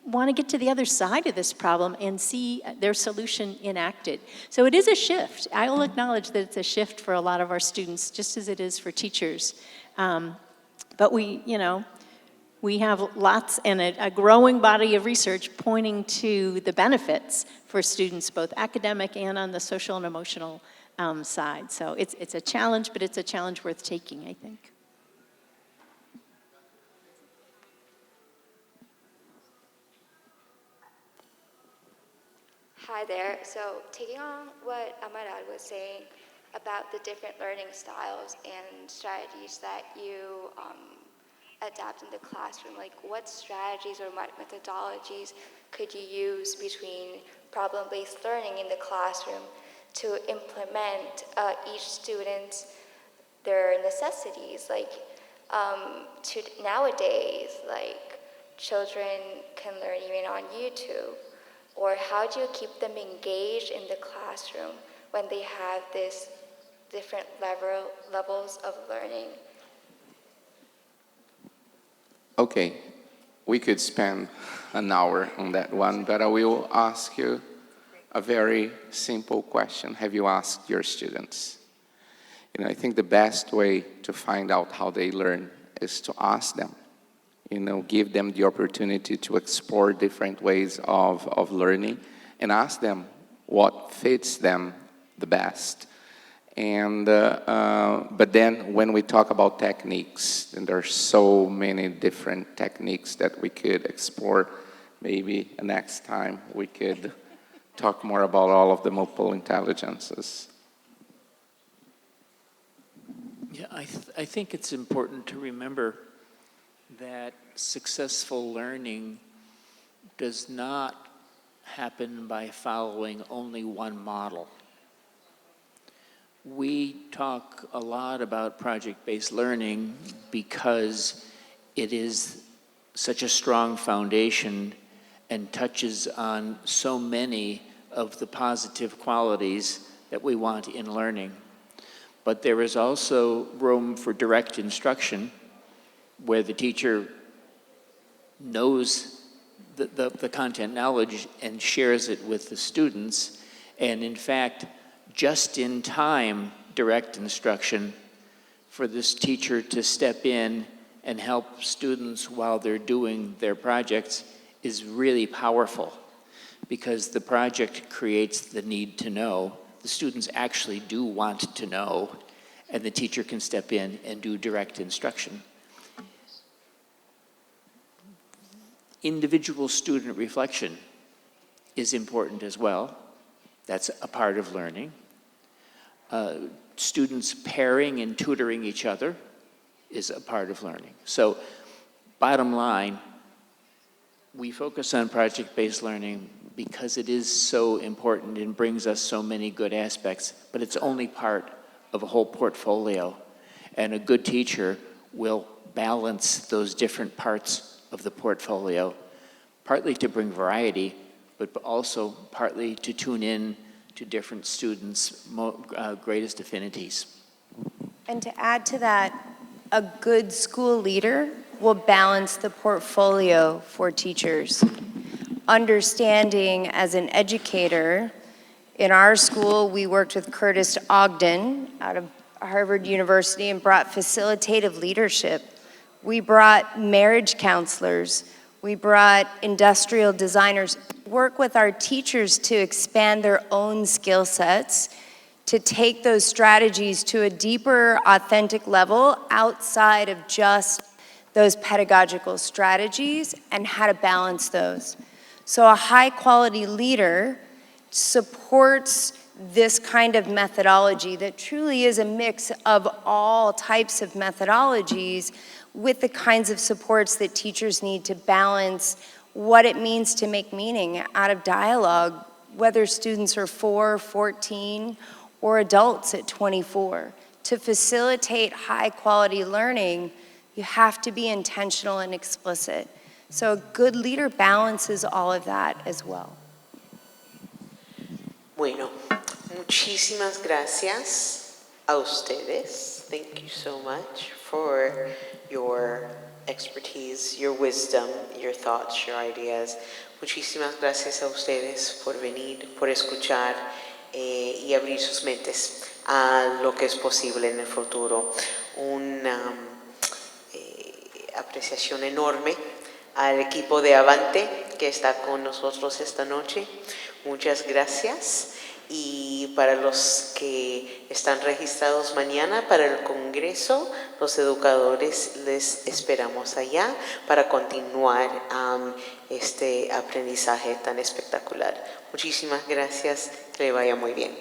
want to get to the other side of this problem and see their solution enacted. So it is a shift. I will acknowledge that it's a shift for a lot of our students, just as it is for teachers. But we have lots and a growing body of research pointing to the benefits for students, both academic and on the social and emotional side. So it's a challenge, but it's a challenge worth taking, I think. Hi there. So taking on what Abril was saying about the different learning styles and strategies that you adapt in the classroom, like what strategies or methodologies could you use between problem-based learning in the classroom to implement each student's their necessities. Like nowadays, like children can learn even on YouTube. Or how do you keep them engaged in the classroom when they have this different levels of learning? Okay, we could spend an hour on that one, but I will ask you a very simple question. Have you asked your students? I think the best way to find out how they learn is to ask them. Give them the opportunity to explore different ways of learning and ask them what fits them the best. And but then when we talk about techniques, and there are so many different techniques that we could explore, maybe next time we could talk more about all of the multiple intelligences. Yeah, I think it's important to remember that successful learning does not happen by following only one model. We talk a lot about project-based learning because it is such a strong foundation and touches on so many of the positive qualities that we want in learning. But there is also room for direct instruction, where the teacher knows the content knowledge and shares it with the students. And in fact, just-in-time direct instruction for this teacher to step in and help students while they're doing their projects is really powerful, because the project creates the need to know. The students actually do want to know, and the teacher can step in and do direct instruction. Individual student reflection is important as well. That's a part of learning. Students pairing and tutoring each other is a part of learning. So, bottom line, we focus on project-based learning because it is so important and brings us so many good aspects, but it's only part of a whole portfolio. And a good teacher will balance those different parts of the portfolio, partly to bring variety, but also partly to tune in to different students' greatest affinities. And to add to that, a good school leader will balance the portfolio for teachers. Understanding as an educator, in our school, we worked with Curtis Ogden out of Harvard University and brought facilitative leadership. We brought marriage counselors. We brought industrial designers. Work with our teachers to expand their own skill sets, to take those strategies to a deeper, authentic level outside of just those pedagogical strategies and how to balance those. So a high-quality leader supports this kind of methodology that truly is a mix of all types of methodologies with the kinds of supports that teachers need to balance what it means to make meaning out of dialogue, whether students are 4, 14, or adults at 24. To facilitate high-quality learning, you have to be intentional and explicit. So a good leader balances all of that as well. Bueno, muchísimas gracias a ustedes. Thank you so much for your expertise, your wisdom, your thoughts, your ideas. Muchísimas gracias a ustedes por venir, por escuchar y abrir sus mentes a lo que es posible en el futuro. Una apreciación enorme al equipo de Avante que está con nosotros esta noche. Muchas gracias. Y para los que están registrados mañana para el Congreso, los educadores les esperamos allá para continuar este aprendizaje tan espectacular. Muchísimas gracias, que le vaya muy bien.